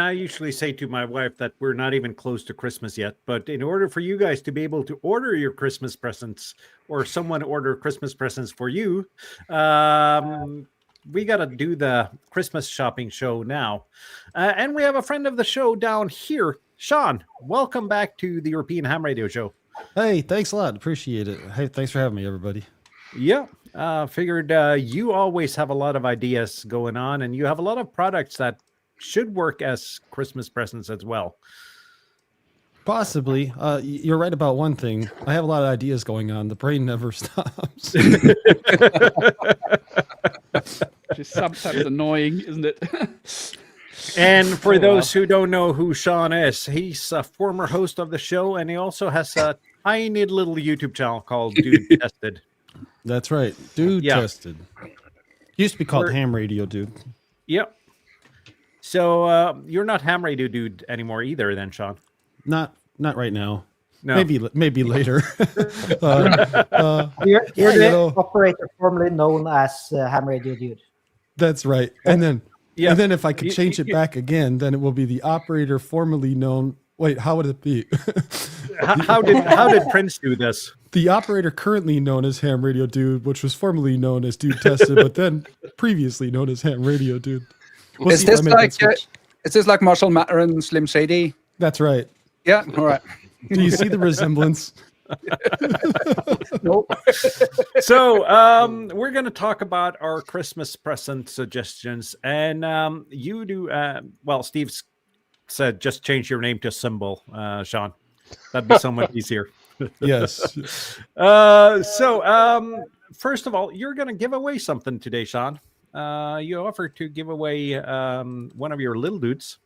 I usually say to my wife that we're not even close to Christmas yet. But in order for you guys to be able to order your Christmas presents, or someone order Christmas presents for you, we got to do the Christmas shopping show now. And we have a friend of the show down here, Sean. Welcome back to the European Ham Radio Show. Hey, thanks a lot. Appreciate it. Hey, thanks for having me, everybody. Yeah, figured you always have a lot of ideas going on, and you have a lot of products that should work as Christmas presents as well. Possibly. You're right about one thing. I have a lot of ideas going on. The brain never stops. Just sometimes annoying, isn't it? And for those who don't know who Sean is, he's a former host of the show, and he also has a tiny little YouTube channel called Dude Tested. That's right. Dude Tested. Used to be called Ham Radio Dude. Yep. So you're not Ham Radio Dude anymore either then, Sean? Not right now. No. Maybe later. You're the operator formerly known as Ham Radio Dude. That's right. And then if I could change it back again, then it will be the operator formerly known. Wait, how would it be? how did Prince do this? The operator currently known as Ham Radio Dude, which was formerly known as Dude Tested, but then previously known as Ham Radio Dude. Is this like Marshall Matter and Slim Shady? That's right. Yeah. All right. Do you see the resemblance? Nope. So we're going to talk about our Christmas present suggestions, and you do. Well, Steve said just change your name to Symbol, Sean. That'd be so much easier. Yes. So first of all, you're going to give away something today, Sean. You offered to give away one of your little dudes.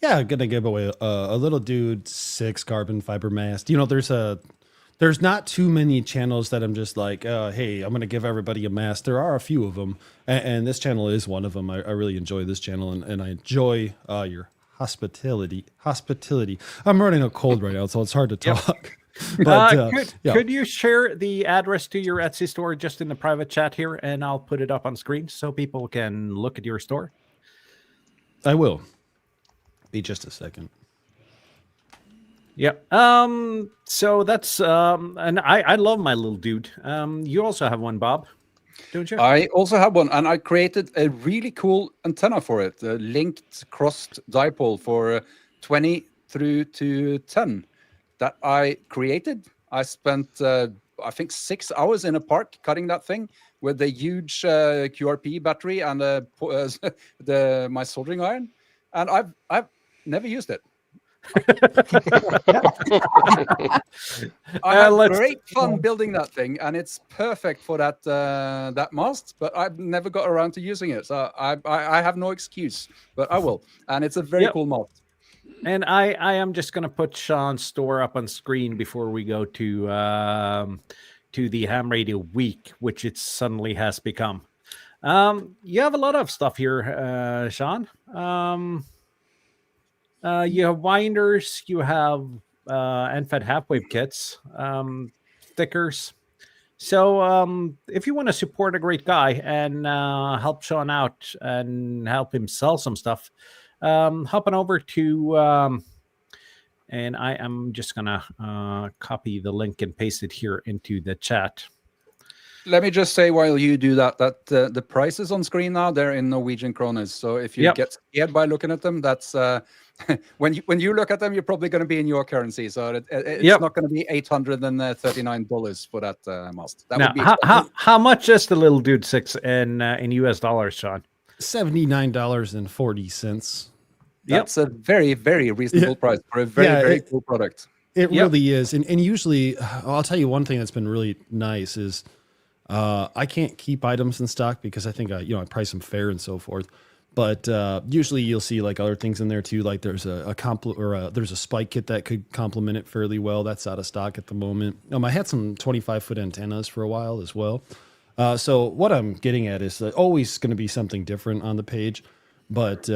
Yeah, I'm gonna give away a little dude 6 carbon fiber mast. You know, there's not too many channels that I'm just like, hey, I'm gonna give everybody a mast. There are a few of them, and this channel is one of them. I really enjoy this channel, and I enjoy your hospitality. I'm running a cold right now, so it's hard to talk. But could you share the address to your Etsy store just in the private chat here, and I'll put it up on screen so people can look at your store? I will. Be just a second. Yep. So that's and I love my little dude. You also have one, Bob, don't you? I also have one, and I created a really cool antenna for it, a linked crossed dipole for 20 through to 10 that I created. I spent I think 6 hours in a park cutting that thing with a huge QRP battery and my soldering iron, and I've never used it. I had great fun building that thing, and it's perfect for that mast, but I've never got around to using it, so I have no excuse, but I will. And it's a very cool mast. And I am just going to put Sean's store up on screen before we go to the Ham Radio Week, which it suddenly has become. You have a lot of stuff here, Sean. You have winders, you have end-fed half-wave kits, stickers. So if you want to support a great guy and help Sean out and help him sell some stuff, hop on over to, and I am just going to copy the link and paste it here into the chat. Let me just say while you do that the prices on screen now, they're in Norwegian kroner. So if you get scared by looking at them, that's when you look at them, you're probably going to be in your currency. So it's not going to be $839 for that mast. That now, would be how much is the little dude 6 in US dollars, Sean? $79.40. That's a very, very reasonable price for a very cool product. It really is. And usually, I'll tell you one thing that's been really nice is I can't keep items in stock because I think I price them fair and so forth. But usually you'll see like other things in there too. Like there's there's a spike kit that could complement it fairly well. That's out of stock at the moment. I had some 25-foot antennas for a while as well. So what I'm getting at is always going to be something different on the page. But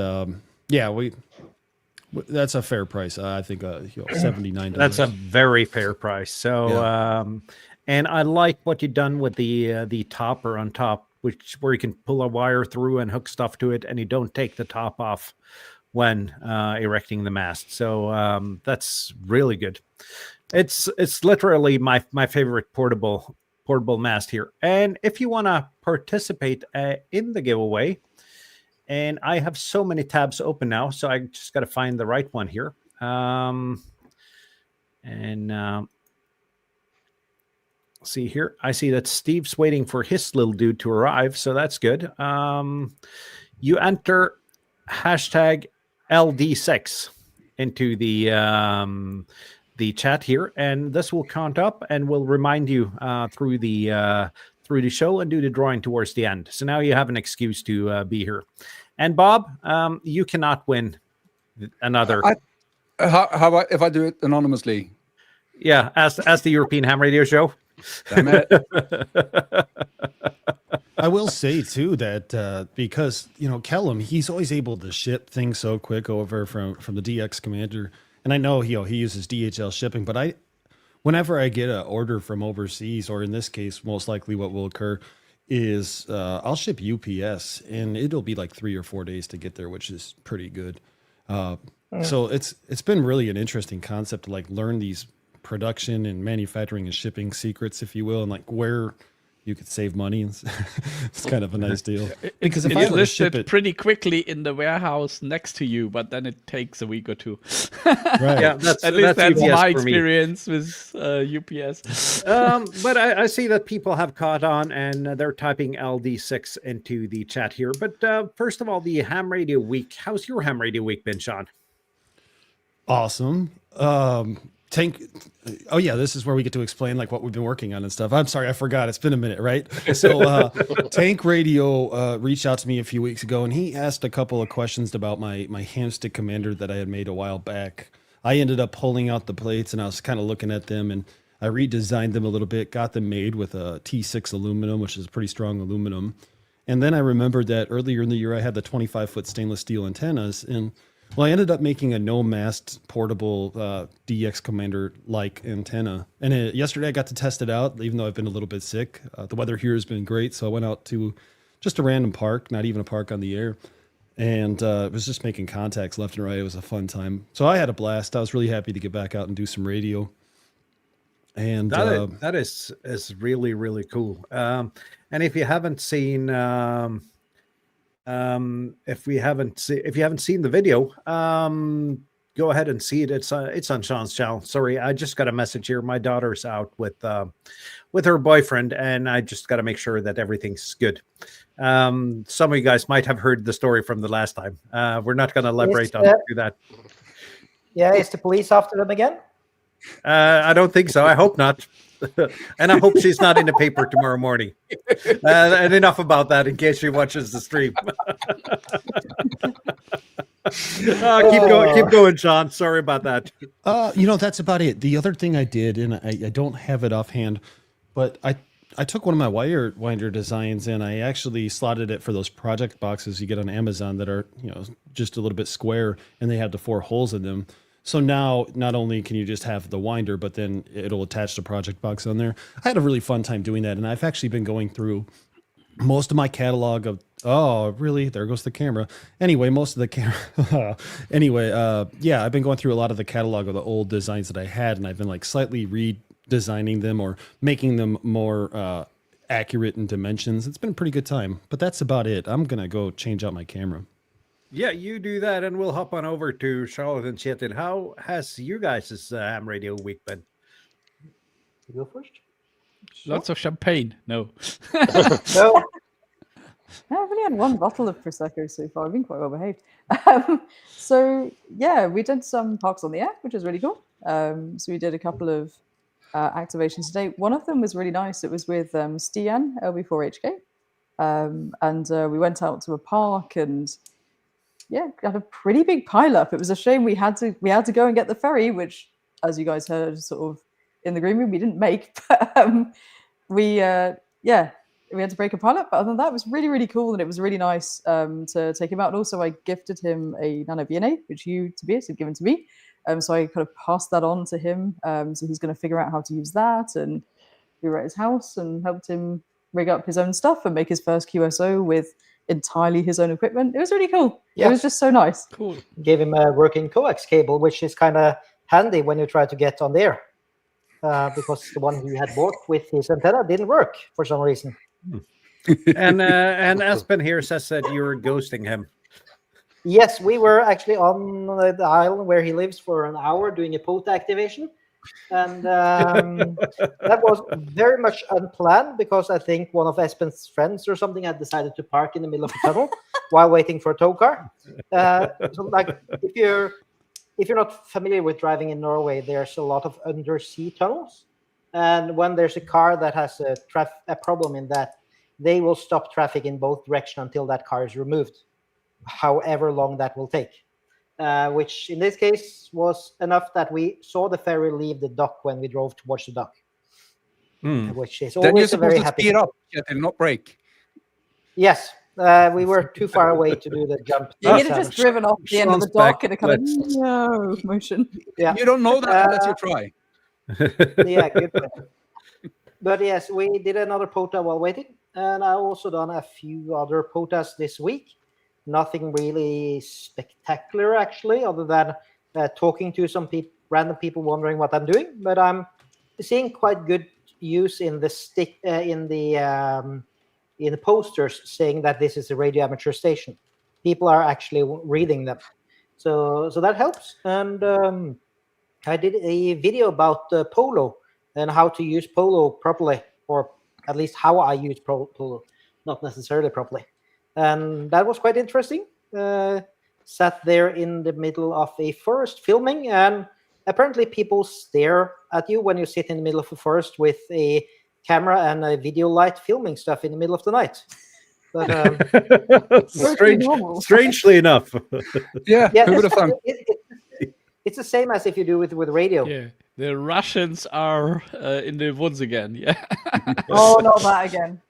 that's a fair price. I think $79. That's a very fair price. So and I like what you've done with the topper on top, where you can pull a wire through and hook stuff to it, and you don't take the top off, when erecting the mast. So that's really good. It's literally my favorite portable mast here. And if you want to participate in the giveaway, and I have so many tabs open now, so I just got to find the right one here. See here, I see that Steve's waiting for his little dude to arrive, so that's good. You enter hashtag LD6 into the chat here, and this will count up and will remind you through the show and do the drawing towards the end. So now you have an excuse to be here. And Bob, you cannot win another. How about if I do it anonymously? Yeah, as the European Ham Radio Show. Damn it. I will say too that because Kellum, he's always able to ship things so quick over from the DX Commander, and I know he uses DHL shipping, but whenever I get an order from overseas, or in this case, most likely what will occur is I'll ship UPS, and it'll be like 3 or 4 days to get there, which is pretty good. So it's been really an interesting concept to like learn these production and manufacturing and shipping secrets, if you will, and like where you could save money. It's kind of a nice deal. Because if I It's were to ship listed it, pretty quickly in the warehouse next to you, but then it takes a week or two. right? Yeah, that's At least that's UPS my for me. experience with UPS. But I see that people have caught on and they're typing LD6 into the chat here. But first of all, the Ham Radio Week. How's your Ham Radio Week been, Sean? Awesome. Tank. Oh yeah, this is where we get to explain like what we've been working on and stuff. I'm sorry, I forgot. It's been a minute, right? So Tank Radio reached out to me a few weeks ago, and he asked a couple of questions about my hamstick commander that I had made a while back. I ended up pulling out the plates, and I was kind of looking at them, and I redesigned them a little bit, got them made with a T6 aluminum, which is pretty strong aluminum. And then I remembered that earlier in the year I had the 25-foot stainless steel antennas, and well, I ended up making a no-mast portable DX Commander-like antenna. And yesterday I got to test it out, even though I've been a little bit sick. The weather here has been great, so I went out to just a random park, not even a park on the air, and was just making contacts left and right. It was a fun time. So I had a blast. I was really happy to get back out and do some radio. And that is really, really cool. And if you haven't seen... if you haven't seen the video, go ahead and see it. It's on Sean's channel. Sorry, I just got a message here. My daughter's out with her boyfriend, and I just got to make sure that everything's good. Some of you guys might have heard the story from the last time. We're not going to elaborate on that. Yeah, is the police after them again? I don't think so. I hope not. And I hope she's not in the paper tomorrow morning. And enough about that in case she watches the stream. Keep going, Sean. Sorry about that. That's about it. The other thing I did, and I don't have it offhand, but I took one of my wire winder designs and I actually slotted it for those project boxes you get on Amazon that are, just a little bit square, and they have the 4 holes in them. So now, not only can you just have the winder, but then it'll attach the project box on there. I had a really fun time doing that, and I've actually been going through most of my catalog of... Oh, really? There goes the camera. Anyway, most of the camera... yeah, I've been going through a lot of the catalog of the old designs that I had, and I've been like slightly redesigning them or making them more accurate in dimensions. It's been a pretty good time, but that's about it. I'm going to go change out my camera. Yeah, you do that, and we'll hop on over to Charlotte and Chetan. How has you guys' Ham Radio Week been? You go first. Lots of champagne. No. No. I've only had one bottle of Prosecco so far. I've been quite well behaved. So yeah, we did some parks on the air, which was really cool. So we did a couple of activations today. One of them was really nice. It was with Stian, LB4HK. And we went out to a park and had a pretty big pile up. It was a shame we had to go and get the ferry, which, as you guys heard, sort of in the green room, we didn't make. But we had to break a pile up. But other than that, it was really, really cool, and it was really nice to take him out. And also, I gifted him a Nano BNA, which you, Tobias, had given to me. So I kind of passed that on to him. So he's going to figure out how to use that, and we were at his house and helped him rig up his own stuff and make his first QSO with entirely his own equipment. It was really cool. Yeah. It was just so nice. Cool. Gave him a working coax cable, which is kind of handy when you try to get on the air. Because the one he had bought with his antenna didn't work for some reason. And Espen here says that you're ghosting him. Yes, we were actually on the island where he lives for an hour doing a POTA activation. And that was very much unplanned because I think one of Espen's friends or something had decided to park in the middle of the tunnel while waiting for a tow car. So like if you're not familiar with driving in Norway, there's a lot of undersea tunnels. And when there's a car that has a problem in that, they will stop traffic in both directions until that car is removed, however long that will take. Which in this case was enough that we saw the ferry leave the dock when we drove towards the dock. Which is Then you're always a supposed very to happy. speed up, Kjetil, not brake. Yes, we were too far away to do the jump. You could have just driven off the end of the Sounds dock in a kind of backwards. no motion. Yeah. You don't know that unless you try. Yeah, good point. But yes, we did another POTA while waiting, and I also done a few other POTAs this week. Nothing really spectacular, actually, other than talking to some random people wondering what I'm doing. But I'm seeing quite good use in the in the posters saying that this is a radio amateur station. People are actually reading them, so that helps. And I did a video about Polo and how to use Polo properly, or at least how I use Polo, not necessarily properly. And that was quite interesting. Sat there in the middle of a forest filming, and apparently people stare at you when you sit in the middle of a forest with a camera and a video light filming stuff in the middle of the night. But Strangely enough. Yeah, yeah, who would have thought? it's the same as if you do it with radio. Yeah, the Russians are in the woods again. Yeah. Oh, not that again.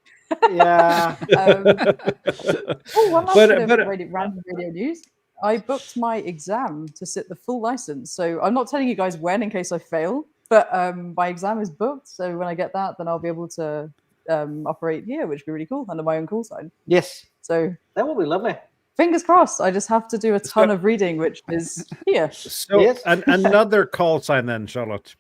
Yeah. One last But- bit of but- random radio news. I booked my exam to sit the full license. So I'm not telling you guys when in case I fail, but my exam is booked. So when I get that, then I'll be able to operate here, which would be really cool under my own call sign. Yes, So that would be lovely. fingers crossed. I just have to do a ton of reading, which is here. So Yes. another call sign then, Charlotte.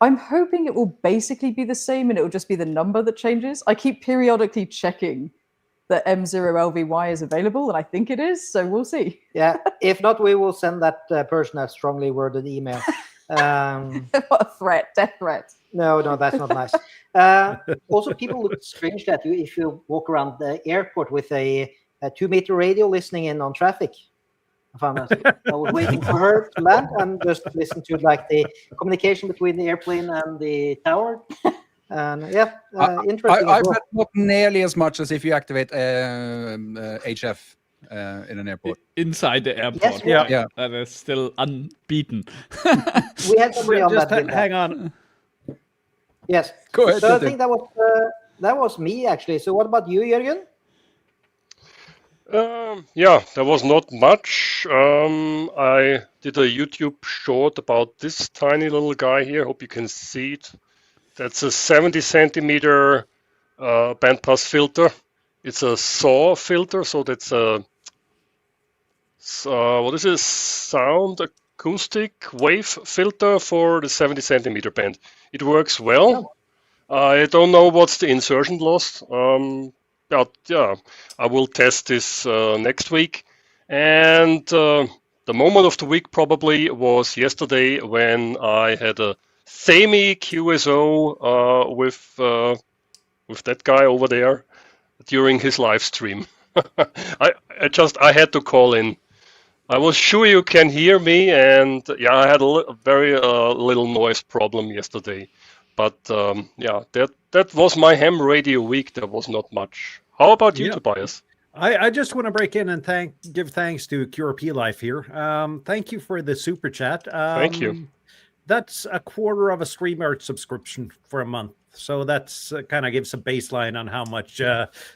I'm hoping it will basically be the same and it will just be the number that changes. I keep periodically checking that M0LVY is available, and I think it is, so we'll see. Yeah. If not, we will send that person a strongly worded email. What a threat, death threat. No, that's not nice. Also, people look strange at you if you walk around the airport with a 2-meter radio listening in on traffic. I found that. I was waiting for her to land and just listen to like the communication between the airplane and the tower. And yeah, interesting. I as well. bet not nearly as much as if you activate HF in an airport. Inside the airport. Yes, Yeah. Yeah. That is still unbeaten. We had somebody on Just that. did that. hang on. Yes. Go ahead. So I Kjetil. think that was me actually. So what about you, Jürgen? Yeah, there was not much. I did a YouTube short about this tiny little guy here. Hope you can see it. That's a 70 centimeter bandpass filter. It's a SAW filter, so that's a what is this? Sound acoustic wave filter for the 70 centimeter band. It works well. I don't know what's the insertion loss. But yeah, I will test this next week. And the moment of the week probably was yesterday when I had a semi QSO with that guy over there during his live stream. I had to call in. I was sure you can hear me, and yeah, I had a very little noise problem yesterday. But yeah, that was my ham radio week. There was not much. How about you, Yeah. Tobias? I just want to break in and give thanks to QRP Life here. Thank you for the super chat. Thank you. That's a quarter of a StreamYard subscription for a month. So that's kind of gives a baseline on how much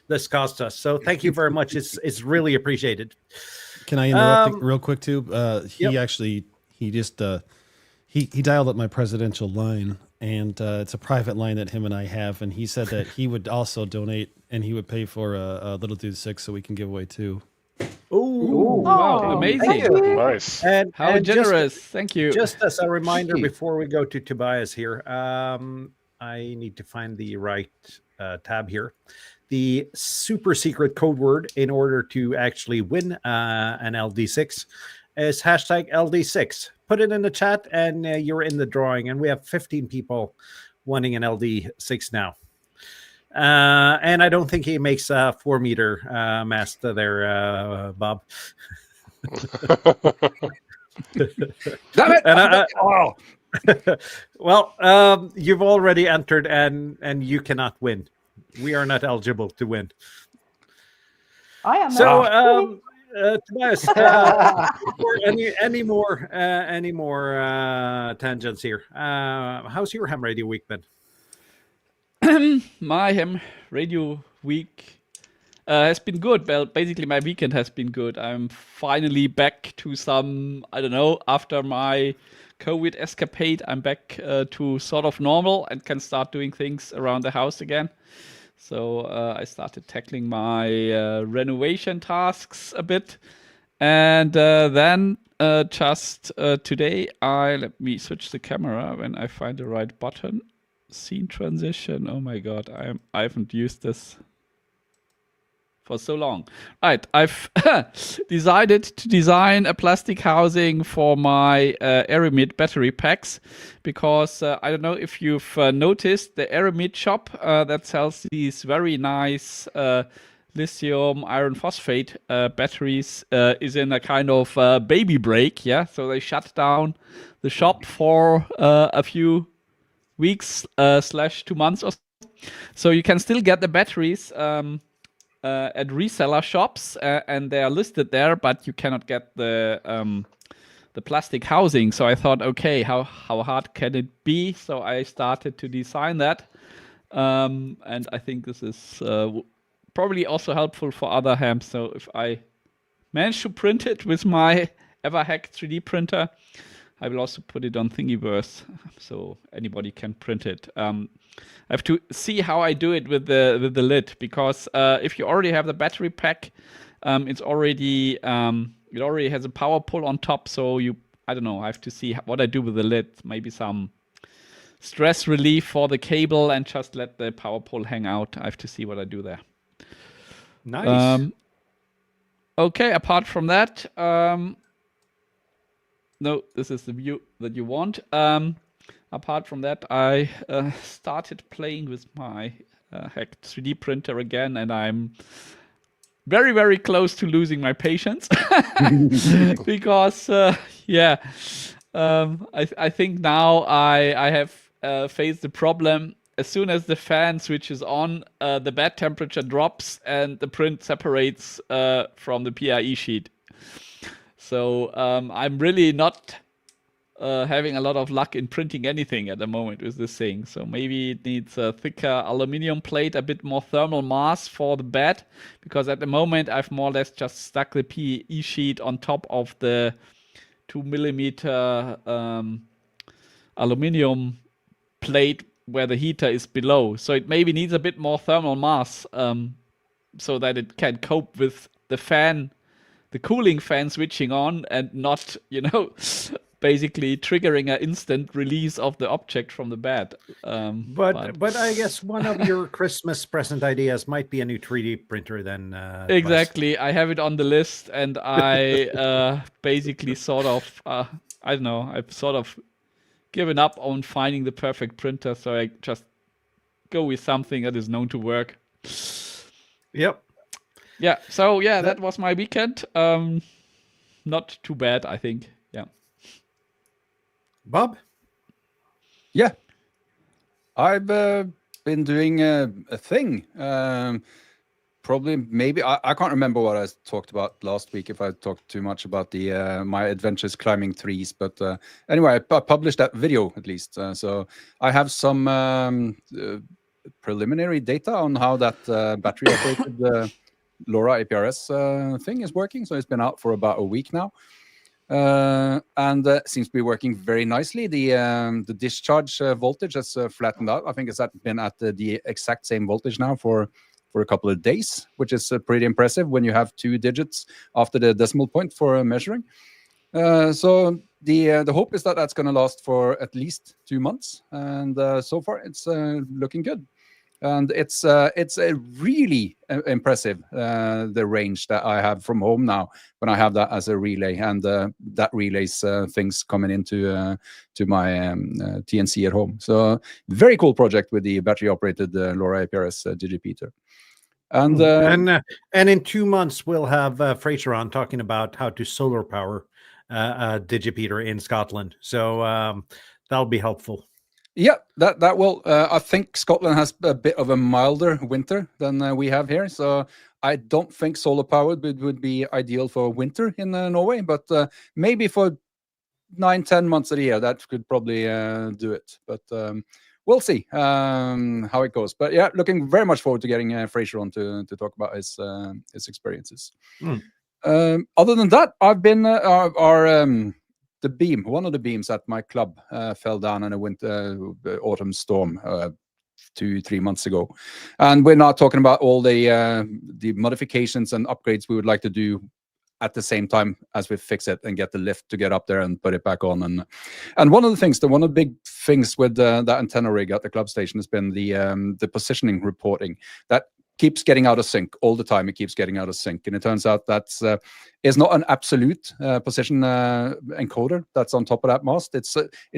this cost us. So thank you very much. It's really appreciated. Can I interrupt Um, real quick too? He yep. actually he just he dialed up my presidential line, and it's a private line that him and I have, and he said that he would also donate and he would pay for a Little Dude 6 so we can give away 2. Ooh. Wow, Oh, amazing. thank you. Nice. How and generous. Thank you. Just as a reminder Thank you. before we go to Tobias here, I need to find the right tab here. The super secret code word in order to actually win an LD6 is hashtag LD6. Put it in the chat and you're in the drawing. And we have 15 people wanting an LD6 now. And I don't think he makes a 4-meter mast there, Bob. Damn it! And Oh, well, you've already entered and you cannot win. We are not eligible to win. I am. So, not. Tobias, any more tangents here? How's your ham radio week been? My ham radio week has been good. Well, basically, my weekend has been good. I'm finally back to some, I don't know, after my COVID escapade, I'm back to sort of normal and can start doing things around the house again. So I started tackling my renovation tasks a bit. And then just today, let me switch the camera when I find the right button. Scene transition. Oh my god, I haven't used this for so long. Right, I've decided to design a plastic housing for my Aramid battery packs because I don't know if you've noticed the Aramid shop that sells these very nice lithium iron phosphate batteries is in a kind of baby break. Yeah, so they shut down the shop for a few weeks / 2 months or so. So you can still get the batteries at reseller shops and they are listed there, but you cannot get the plastic housing. So I thought, okay, how hard can it be? So I started to design that, and I think this is probably also helpful for other hams. So if I manage to print it with my EverHack 3D printer, I will also put it on Thingiverse so anybody can print it. I have to see how I do it with the lid because if you already have the battery pack, it already has a power pull on top. So I don't know. I have to see what I do with the lid. Maybe some stress relief for the cable and just let the power pull hang out. I have to see what I do there. Nice. Okay. Apart from that. No, this is the view that you want. Apart from that, I started playing with my hacked 3D printer again, and I'm very, very close to losing my patience because, I think now I have faced the problem. As soon as the fan switches on, the bed temperature drops and the print separates from the PIE sheet. So I'm really not having a lot of luck in printing anything at the moment with this thing. So maybe it needs a thicker aluminum plate, a bit more thermal mass for the bed, because at the moment I've more or less just stuck the PE sheet on top of the 2mm aluminum plate where the heater is below. So it maybe needs a bit more thermal mass so that it can cope with the cooling fan switching on and not, basically triggering an instant release of the object from the bed. But I guess one of your Christmas present ideas might be a new 3D printer then. Exactly. I have it on the list and I basically sort of, I don't know, I've sort of given up on finding the perfect printer. So I just go with something that is known to work. Yep. Yeah. So yeah, that was my weekend. Not too bad, I think. Yeah. Bob? yeah. I've been doing a thing. Probably, maybe I can't remember what I talked about last week. If I talked too much about the my adventures climbing trees, but anyway, I published that video at least. So I have some preliminary data on how that battery operated LoRa APRS thing is working. So it's been out for about a week now, and seems to be working very nicely. The discharge voltage has flattened out. I think it's been at the exact same voltage now for for a couple of days, which is pretty impressive when you have 2 digits after the decimal point for measuring. So the hope is that that's going to last for at least 2 months, and so far it's looking good. And it's really impressive, the range that I have from home now when I have that as a relay, and that relays things coming into to my TNC at home. So very cool project with the battery operated LoRa TEHRS digipeater. And in 2 months we'll have Fraser on talking about how to solar power a digipeater in Scotland. So that'll be helpful. Yeah, that will. I think Scotland has a bit of a milder winter than we have here, so I don't think solar powered would be ideal for winter in Norway. But maybe for 9-10 months of the year, that could probably do it. But we'll see how it goes. But yeah, looking very much forward to getting Fraser on to talk about his experiences. Other than that, I've been the beam, one of the beams at my club fell down in a autumn storm 2-3 months ago, and we're not talking about all the modifications and upgrades we would like to do at the same time as we fix it and get the lift to get up there and put it back on. And one of the big things with that antenna rig at the club station has been the positioning reporting that keeps getting out of sync all the time. It keeps getting out of sync, and it turns out that's is not an absolute position encoder that's on top of that mast. It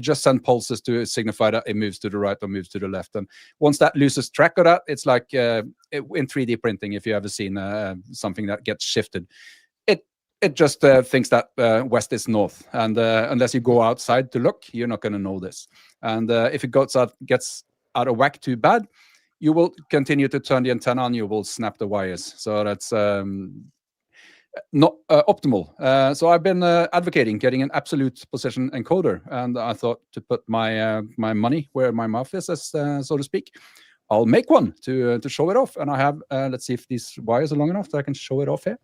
just sends pulses to signify that it moves to the right or moves to the left. And once that loses track of that, it's like in 3D printing, if you ever seen something that gets shifted, it just thinks that west is north, and unless you go outside to look, you're not going to know this. And if it gets out of whack too bad, you will continue to turn the antenna on, you will snap the wires. So that's not optimal. So I've been advocating getting an absolute position encoder, and I thought to put my my money where my mouth is, so to speak. I'll make one to show it off, and I have. Let's see if these wires are long enough that I can show it off here.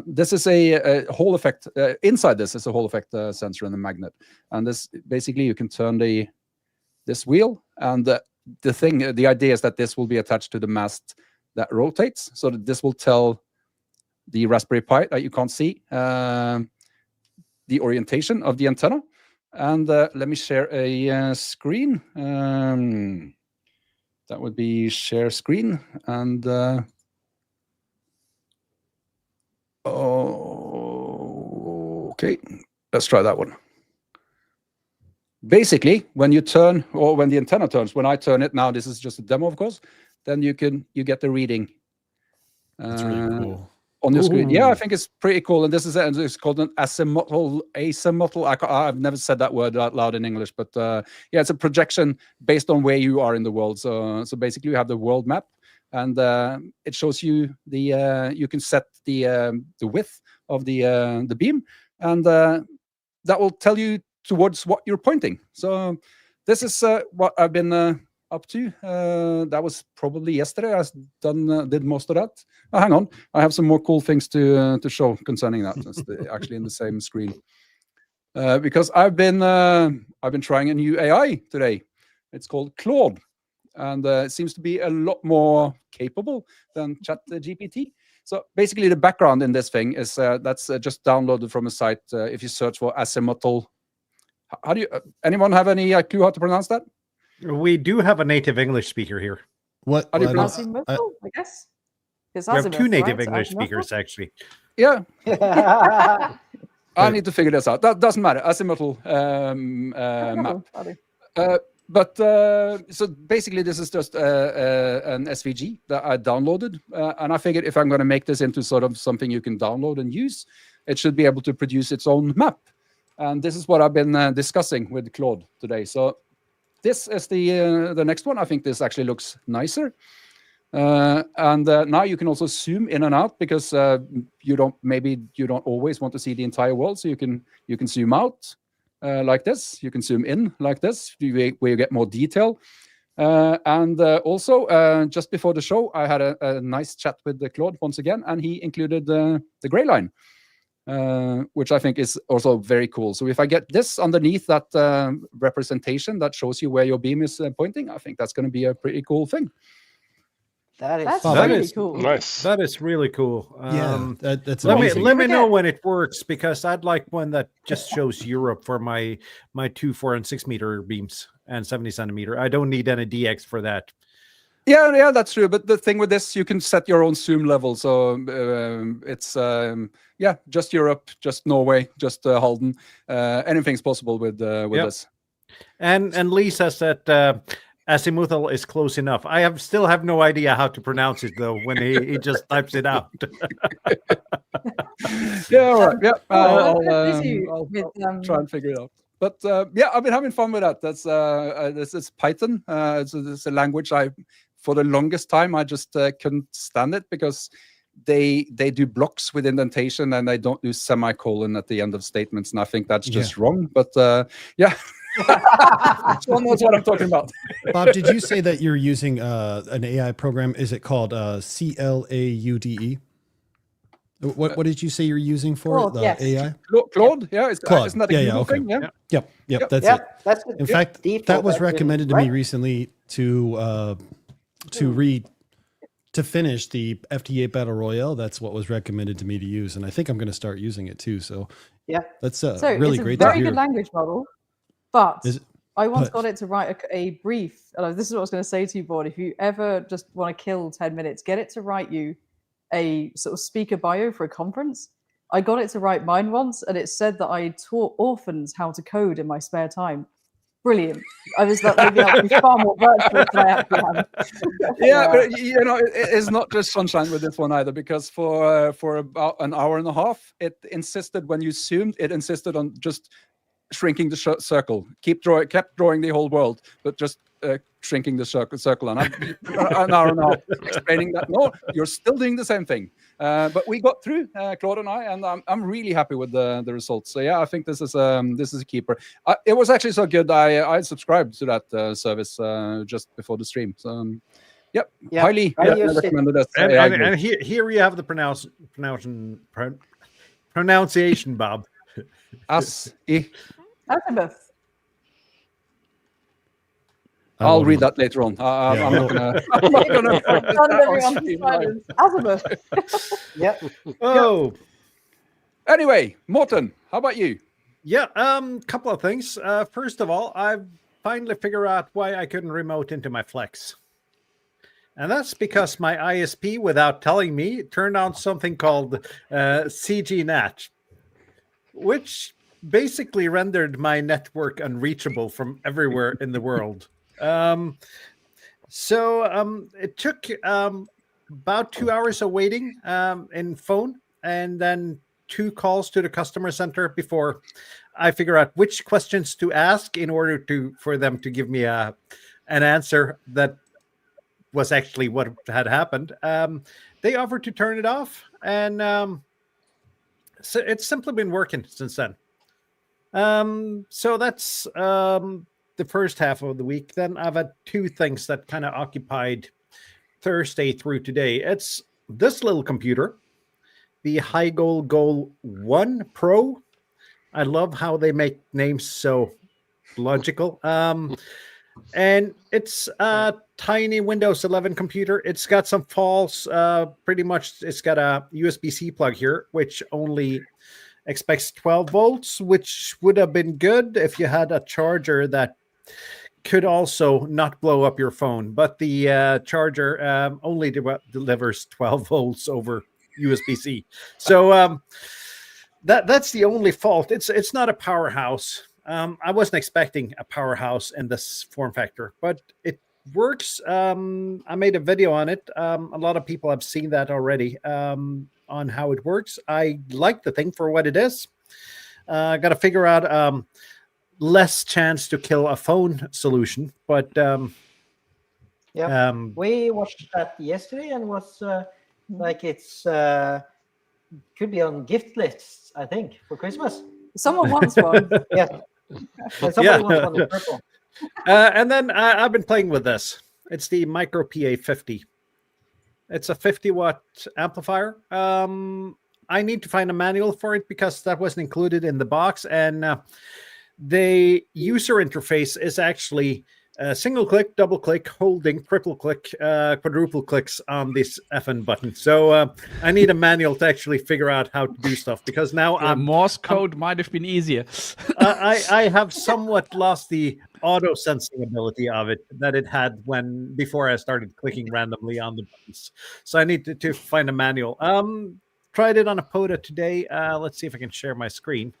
This is a Hall effect. Inside this is a Hall effect sensor and a magnet, and this basically you can turn this wheel, and the idea is that this will be attached to the mast that rotates, so that this will tell the Raspberry Pi that you can't see the orientation of the antenna. And let me share a screen. That would be share screen. And okay, let's try that one. Basically, when you turn, or when the antenna turns, when I turn it now, this is just a demo, of course, then you get the reading. That's really cool. On your screen. Yeah, I think it's pretty cool. And this is it's called an azimuthal. I've never said that word out loud in English, but yeah, it's a projection based on where you are in the world. So basically, you have the world map, and it shows you you can set the width of the beam, and that will tell you towards what you're pointing. So this is what I've been up to. That was probably yesterday. I did most of that. Oh, hang on, I have some more cool things to show concerning that. It's actually in the same screen, because I've been trying a new AI today. It's called Claude, and it seems to be a lot more capable than ChatGPT. So basically, the background in this thing is that's just downloaded from a site. If you search for azimuthal. How do you? Anyone have any clue how to pronounce that? We do have a native English speaker here. What? How do you pronounce Azimuthal, I guess. We have two native English speakers, actually. Yeah. I need to figure this out. That doesn't matter. Azimuthal map. But so basically, this is just an SVG that I downloaded, and I figured if I'm going to make this into sort of something you can download and use, it should be able to produce its own map. And this is what I've been discussing with Claude today. So this is the next one. I think this actually looks nicer. And now you can also zoom in and out, because you don't always want to see the entire world. So you can zoom out like this. You can zoom in like this, where you get more detail. And also, just before the show, I had a nice chat with Claude once again, and he included the gray line. Which I think is also very cool. So if I get this underneath that representation that shows you where your beam is pointing, I think that's going to be a pretty cool thing. That is That's Bob, That really is- cool. Nice. That is really cool. That's Let me amazing. let me Forget- know when it works, because I'd like one that just shows Europe for my 2, 4, and 6 meter beams and 70 centimeter. I don't need any DX for that. Yeah, that's true. But the thing with this, you can set your own zoom level. So it's just Europe, just Norway, just Halden. Anything's possible with Yep. this. And Lee says that azimuthal is close enough. I still have no idea how to pronounce it though when he just types it out. Yeah, all right. Yeah, Oh, I'll, I'm busy I'll with, try and figure it out. But I've been having fun with that. That's this is Python. It's a language for the longest time I just couldn't stand it, because they do blocks with indentation and they don't do semicolon at the end of statements, and I think that's just wrong. But yeah. Someone knows what I'm talking about. Bob, did you say that you're using an AI program? Is it called CLAUDE? What did you say you're using for Claude, it? The yes. AI? Claude, yeah, Claude. isn't that a Yeah, Google okay. thing? Yeah. Yep. That's yeah, it. that's the In fact, default that was that you- recommended to me right? recently to finish the FTA Battle Royale. That's what was recommended to me to use, and I think I'm going to start using it too. So Yeah. that's So really it's a great to very hear. good language model, but Is it- I once but- got it to write a brief. This is what I was going to say to you, Board. If you ever just want to kill 10 minutes, get it to write you a sort of speaker bio for a conference. I got it to write mine once, and it said that I taught orphans how to code in my spare time. Brilliant. I was like, maybe I'll be far more virtuous than I actually am. Yeah, but it's not just sunshine with this one either, because for about an hour and a half, it insisted when you zoomed, it insisted on just shrinking the circle. Kept drawing the whole world, but just shrinking the circle. And I'm an hour and a half explaining that no, you're still doing the same thing. But we got through, Claude and I, and I'm really happy with the results. So yeah, I think this is a keeper. It was actually so good. I subscribed to that service just before the stream. So yep, Yeah, highly I used it. recommended as And, AI and, tool. and here you have the pronunciation, Bob. Elizabeth. I'll read that later on. I'm not gonna. I'm not gonna. Stunned everyone to silence. Elizabeth. Yeah. Oh, Anyway, Morten, how about you? yeah. Couple of things. First of all, I've finally figured out why I couldn't remote into my Flex. And that's because my ISP, without telling me, turned on something called CGNAT, which basically rendered my network unreachable from everywhere in the world. So it took about 2 hours of waiting in phone, and then 2 calls to the customer center before I figure out which questions to ask in order for them to give me an answer that was actually what had happened. They offered to turn it off, and so it's simply been working since then. So that's the first half of the week. Then I've had 2 things that kind of occupied Thursday through today. It's this little computer, the Goal 1 Pro. I love how they make names so logical. And it's a tiny Windows 11 computer. It's got some faults. Pretty much, it's got a USB-C plug here, which only expects 12 volts, which would have been good if you had a charger that could also not blow up your phone. But the charger only delivers 12 volts over USB-C. So that's the only fault. It's not a powerhouse. I wasn't expecting a powerhouse in this form factor, but it works. I made a video on it. A lot of people have seen that already on how it works. I like the thing for what it is. I got to figure out less chance to kill a phone solution, but Yeah. We watched that yesterday and was like it's could be on gift lists, I think, for Christmas. Someone wants one. Yeah. And somebody wants one in purple. and then I've been playing with this. It's the Micro PA 50. It's a 50-watt amplifier. I need to find a manual for it because that wasn't included in the box. And the user interface is actually single click, double click, holding, triple click, quadruple clicks on this FN button. So I need a manual to actually figure out how to do stuff, because now Morse code might have been easier. I have somewhat lost the auto sensing ability of it that it had before I started clicking randomly on the buttons. So I need to find a manual. Tried it on a POTA today. Let's see if I can share my screen.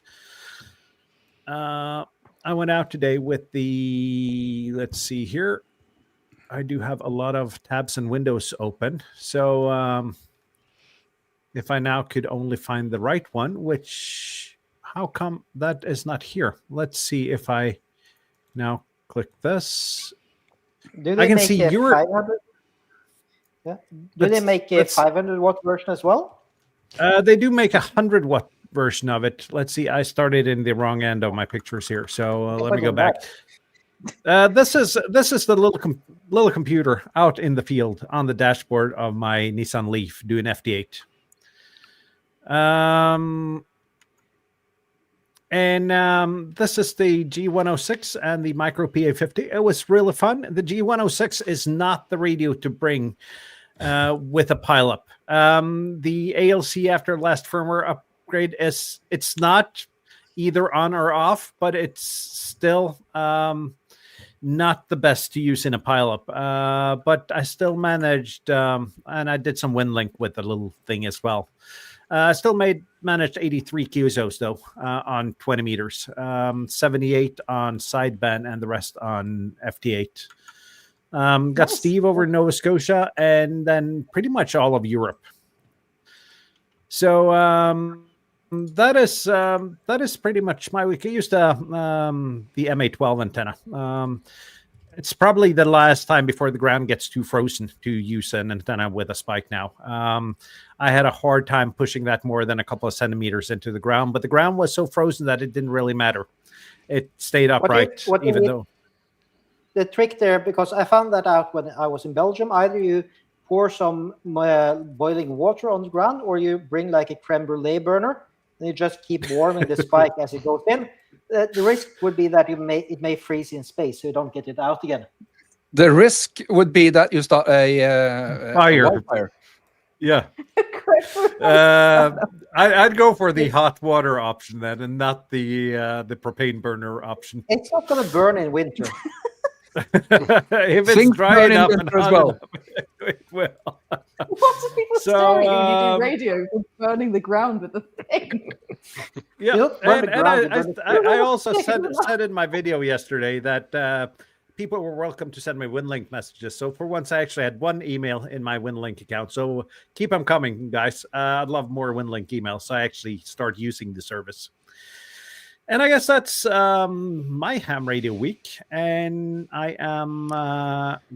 I went out today with let's see here. I do have a lot of tabs and windows open. So if I now could only find the right one, how come that is not here? Let's see if I now click this. Do they I can make see a your. 500? Yeah. Do they make a 500-watt version as well? They do make a 100-watt version of it. Let's see. I started in the wrong end of my pictures here, so let me go back. This is the little computer out in the field on the dashboard of my Nissan Leaf doing FD8. This is the G106 and the Micro PA50. It was really fun. The G106 is not the radio to bring with a pileup. The ALC after last firmware upgrade it's not either on or off, but it's still not the best to use in a pileup. But I still managed, and I did some WinLink with the little thing as well. I still managed 83 QSOs though on 20 meters, 78 on sideband, and the rest on FT8. Got Steve over in Nova Scotia, and then pretty much all of Europe. So that is pretty much my week. I used the MA12 antenna. It's probably the last time before the ground gets too frozen to use an antenna with a spike now. I had a hard time pushing that more than a couple of centimeters into the ground, but the ground was so frozen that it didn't really matter. It stayed upright, even though. The trick there, because I found that out when I was in Belgium, either you pour some boiling water on the ground, or you bring like a creme brulee burner, and you just keep warming the spike as it goes in. The risk would be that it may freeze in space, so you don't get it out again. The risk would be that you start a wildfire. Yeah. I'd go for the hot water option then, and not the propane burner option. It's not going to burn in winter. If it's dry enough and hot enough, it will. What are people staring at when you do radio for burning the ground with the thing? Yeah, and I also said in my video yesterday that people were welcome to send me WinLink messages. So for once, I actually had one email in my WinLink account. So keep them coming, guys. I'd love more WinLink emails. So I actually start using the service. And I guess that's my ham radio week. And I am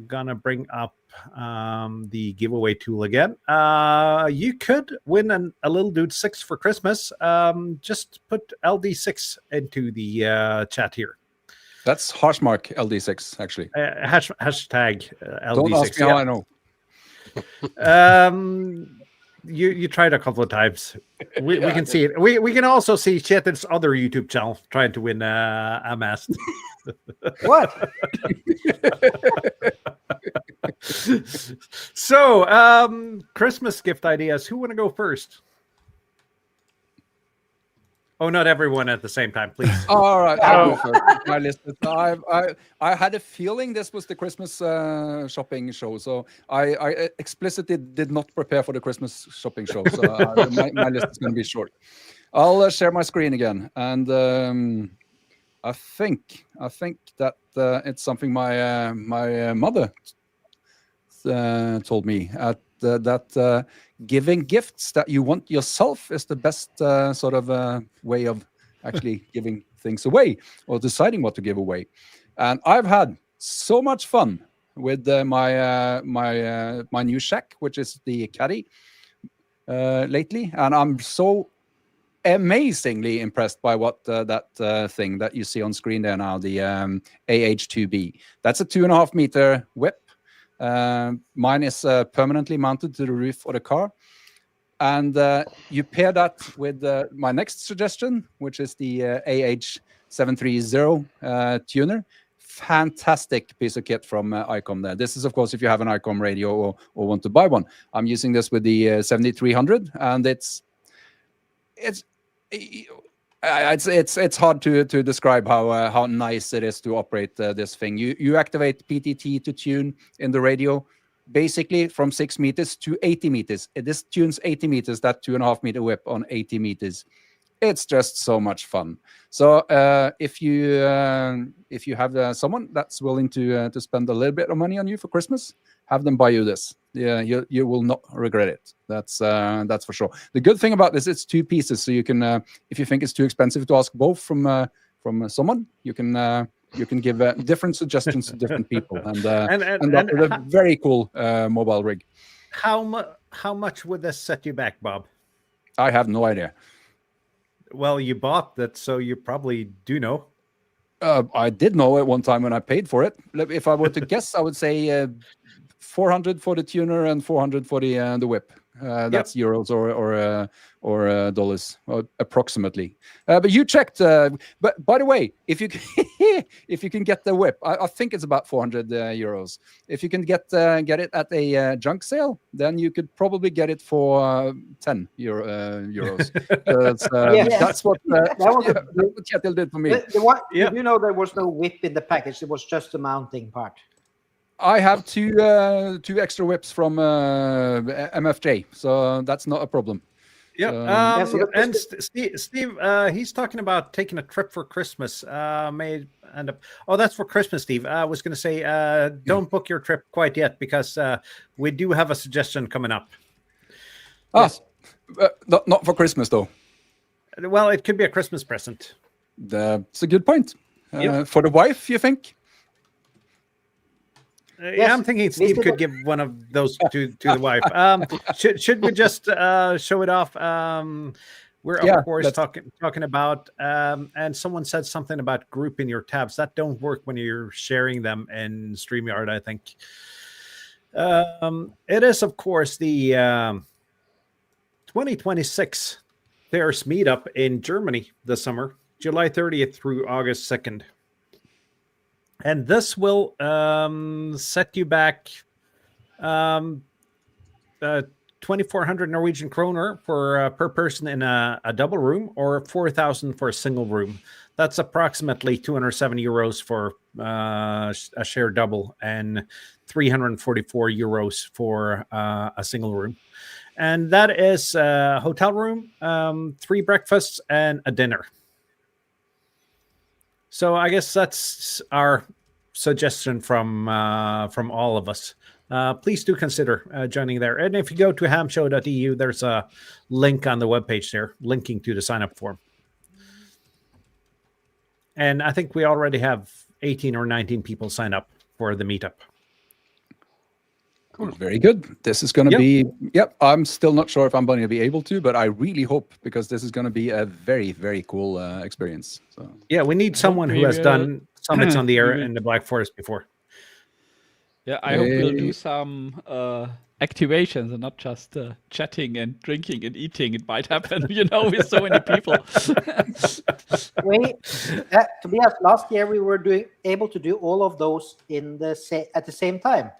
gonna bring up the giveaway tool again. You could win a Little Dude 6 for Christmas. Just put LD6 into the chat here. That's Harshmark LD6, actually. Hashtag LD6. Don't ask me how I know. You tried a couple of times. We can see it. We can also see Chetan's other YouTube channel trying to win a mask. What? So, Christmas gift ideas. Who want to go first? Oh, not everyone at the same time, please. All right, I'll go first. My list. I had a feeling this was the Christmas shopping show, so I explicitly did not prepare for the Christmas shopping show. So my list is going to be short. I'll share my screen again, and I think that it's something my mother told me that giving gifts that you want yourself is the best sort of way of actually giving things away or deciding what to give away. And I've had so much fun with my new shack, which is the caddy, lately, and I'm so amazingly impressed by what that thing that you see on screen there now, the AH2B. That's a 2.5 meter whip. Mine is permanently mounted to the roof of the car, and you pair that with my next suggestion, which is the AH730 tuner. fantastic piece of kit from ICOM there. This is, of course, if you have an ICOM radio or want to buy one. I'm using this with the 7300, and it's hard to describe how nice it is to operate this thing. You activate PTT to tune in the radio, basically from 6 meters to 80 meters. This tunes 80 meters, that 2.5 meter whip on 80 meters. It's just so much fun. So if you have someone that's willing to spend a little bit of money on you for Christmas, have them buy you this. Yeah, you will not regret it. That's for sure. The good thing about this, it's 2 pieces, so you can if you think it's too expensive to ask both from someone, you can give different suggestions to different people, and that's a very cool mobile rig. How much would this set you back, Bob? I have no idea. Well, you bought that, so you probably do know. I did know at one time when I paid for it. If I were to guess, I would say 400 for the tuner and 400 for the whip. That's euros or dollars, approximately. But you checked. But by the way, if you can get the whip, I think it's about 400 euros. If you can get it at a junk sale, then you could probably get it for 10 euros. That's what Kjetil did for me. You know, there was no whip in the package. It was just the mounting part. I have two extra whips from MFJ, so that's not a problem. Yeah. And Steve, he's talking about taking a trip for Christmas. May end up. Oh, that's for Christmas, Steve. I was going to say, don't book your trip quite yet, because we do have a suggestion coming up. Yes. Not for Christmas though. Well, it could be a Christmas present. That's a good point. For the wife, you think? Yeah, I'm thinking Steve could give one of those to the wife. Should we just show it off? We're of course talking about, and someone said something about grouping your tabs. That don't work when you're sharing them in StreamYard, I think. It is, of course, the 2026 TEHRS meetup in Germany this summer, July 30th through August 2nd. And this will set you back 2,400 Norwegian kroner for per person in a double room, or 4,000 for a single room. That's approximately 270 euros for a shared double, and 344 euros for a single room. And that is a hotel room, 3 breakfasts, and a dinner. So I guess that's our suggestion from all of us. Please do consider joining there. And if you go to hamshow.eu, there's a link on the webpage there, linking to the sign-up form. And I think we already have 18 or 19 people sign up for the meetup. Cool. Very good. This is going to be, I'm still not sure if I'm going to be able to, but I really hope, because this is going to be a very, very cool experience. So yeah, we need someone who has done summits on the air in the Black Forest before. Yeah, I hope we'll do some activations and not just chatting and drinking and eating. It might happen, with so many people. To be honest, last year we were able to do all of those at the same time.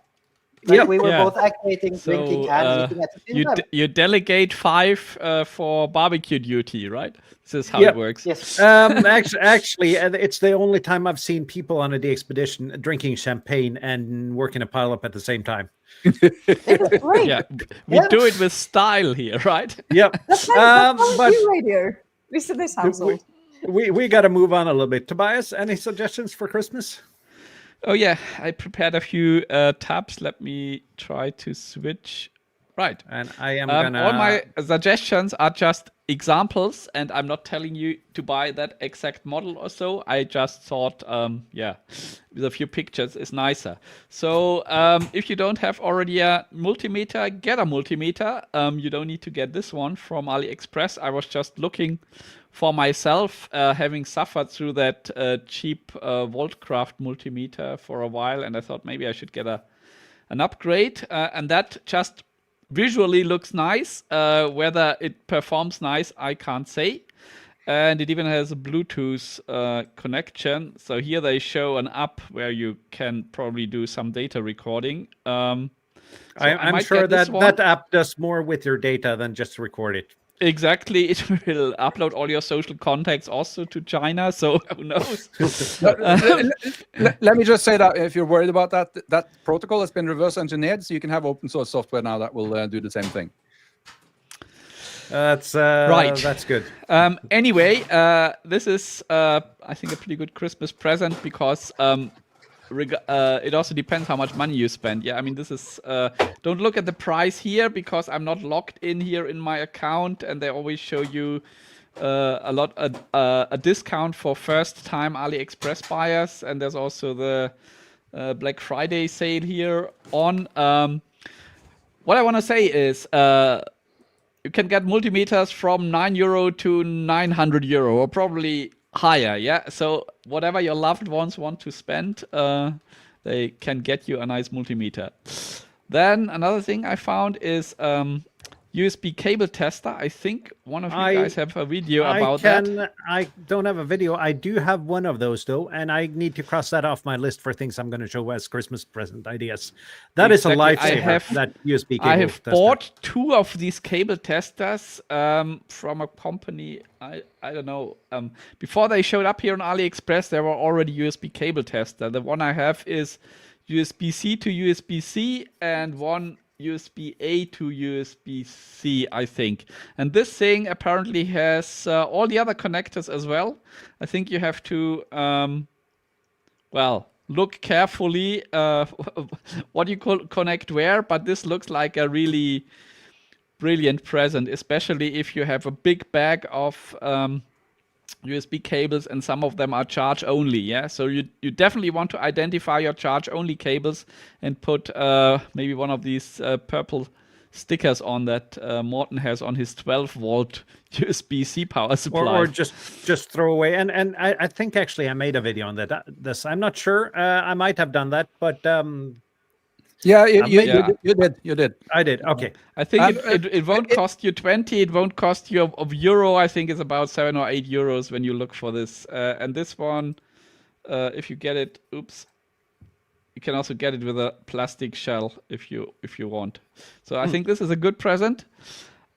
Like we were both activating, drinking, and eating at the same time. You delegate 5 for barbecue duty, right? This is how it works. Yes. Actually, it's the only time I've seen people on a DXpedition drinking champagne and working a pile-up at the same time. Great. Yeah, we do it with style here, right? Yep. That's but radio. At least in this household. We got to move on a little bit. Tobias, any suggestions for Christmas? Oh yeah, I prepared a few tabs. Let me try to switch. Right. And I am gonna... All my suggestions are just examples, and I'm not telling you to buy that exact model or so. I just thought, with a few pictures is nicer. So if you don't have already a multimeter, get a multimeter. You don't need to get this one from AliExpress. I was just looking for myself, having suffered through that cheap Voltcraft multimeter for a while, and I thought maybe I should get an upgrade, and that just visually looks nice. Whether it performs nice, I can't say. and it even has a Bluetooth connection. So here they show an app where you can probably do some data recording. So I I'm might sure get this that one. that app does more with your data than just record it. Exactly, it will upload all your social contacts also to China. So who knows? Let me just say that if you're worried about that, that protocol has been reverse engineered, so you can have open source software now that will do the same thing. That's Right. That's good. Anyway, this is I think a pretty good Christmas present because it also depends how much money you spend. Yeah, I mean this is don't look at the price here because I'm not logged in here in my account, and they always show you a discount for first time AliExpress buyers, and there's also the Black Friday sale here on. What I want to say is you can get multimeters from €9 to €900 or probably higher. Yeah, so whatever your loved ones want to spend, they can get you a nice multimeter. Then another thing I found is USB cable tester. I think one of you guys have a video about that. I don't have a video. I do have one of those though, and I need to cross that off my list for things I'm going to show as Christmas present ideas. That is a lifesaver. That USB cable. I have tester. bought 2 of these cable testers from a company. I don't know. Before they showed up here on AliExpress, there were already USB cable tester. The one I have is USB-C to USB-C and one USB-A to USB-C, I think. And this thing apparently has all the other connectors as well. I think you have to, look carefully what you connect where, but this looks like a really brilliant present, especially if you have a big bag of USB cables and some of them are charge only. Yeah, so you definitely want to identify your charge only cables and put maybe one of these purple stickers on that Morten has on his 12-volt USB-C power supply, or just throw away. And I think actually I made a video on that. This I'm not sure. I might have done that, but Yeah, you did. I did. Okay. I think it won't cost you 20. It won't cost you of euro. I think it's about 7 or 8 euros when you look for this. And this one, if you get it, you can also get it with a plastic shell if you want. So I think this is a good present.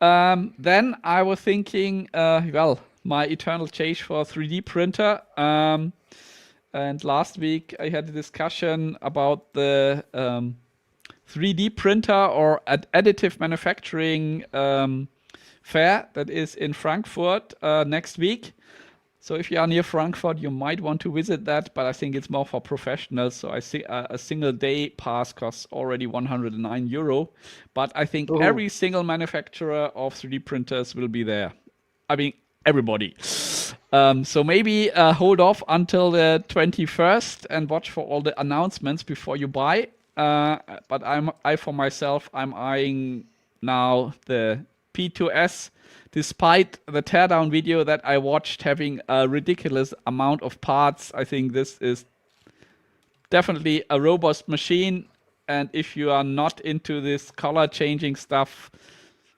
Then I was thinking, my eternal chase for a 3D printer. And last week I had a discussion about the 3D printer or additive manufacturing fair that is in Frankfurt next week. So if you are near Frankfurt, you might want to visit that, but I think it's more for professionals. So I see a single day pass costs already €109. But I think every single manufacturer of 3D printers will be there. I mean, everybody. So maybe hold off until the 21st and watch for all the announcements before you buy. But I for myself, I'm eyeing now the P2S, despite the teardown video that I watched having a ridiculous amount of parts. I think this is definitely a robust machine. And if you are not into this color changing stuff,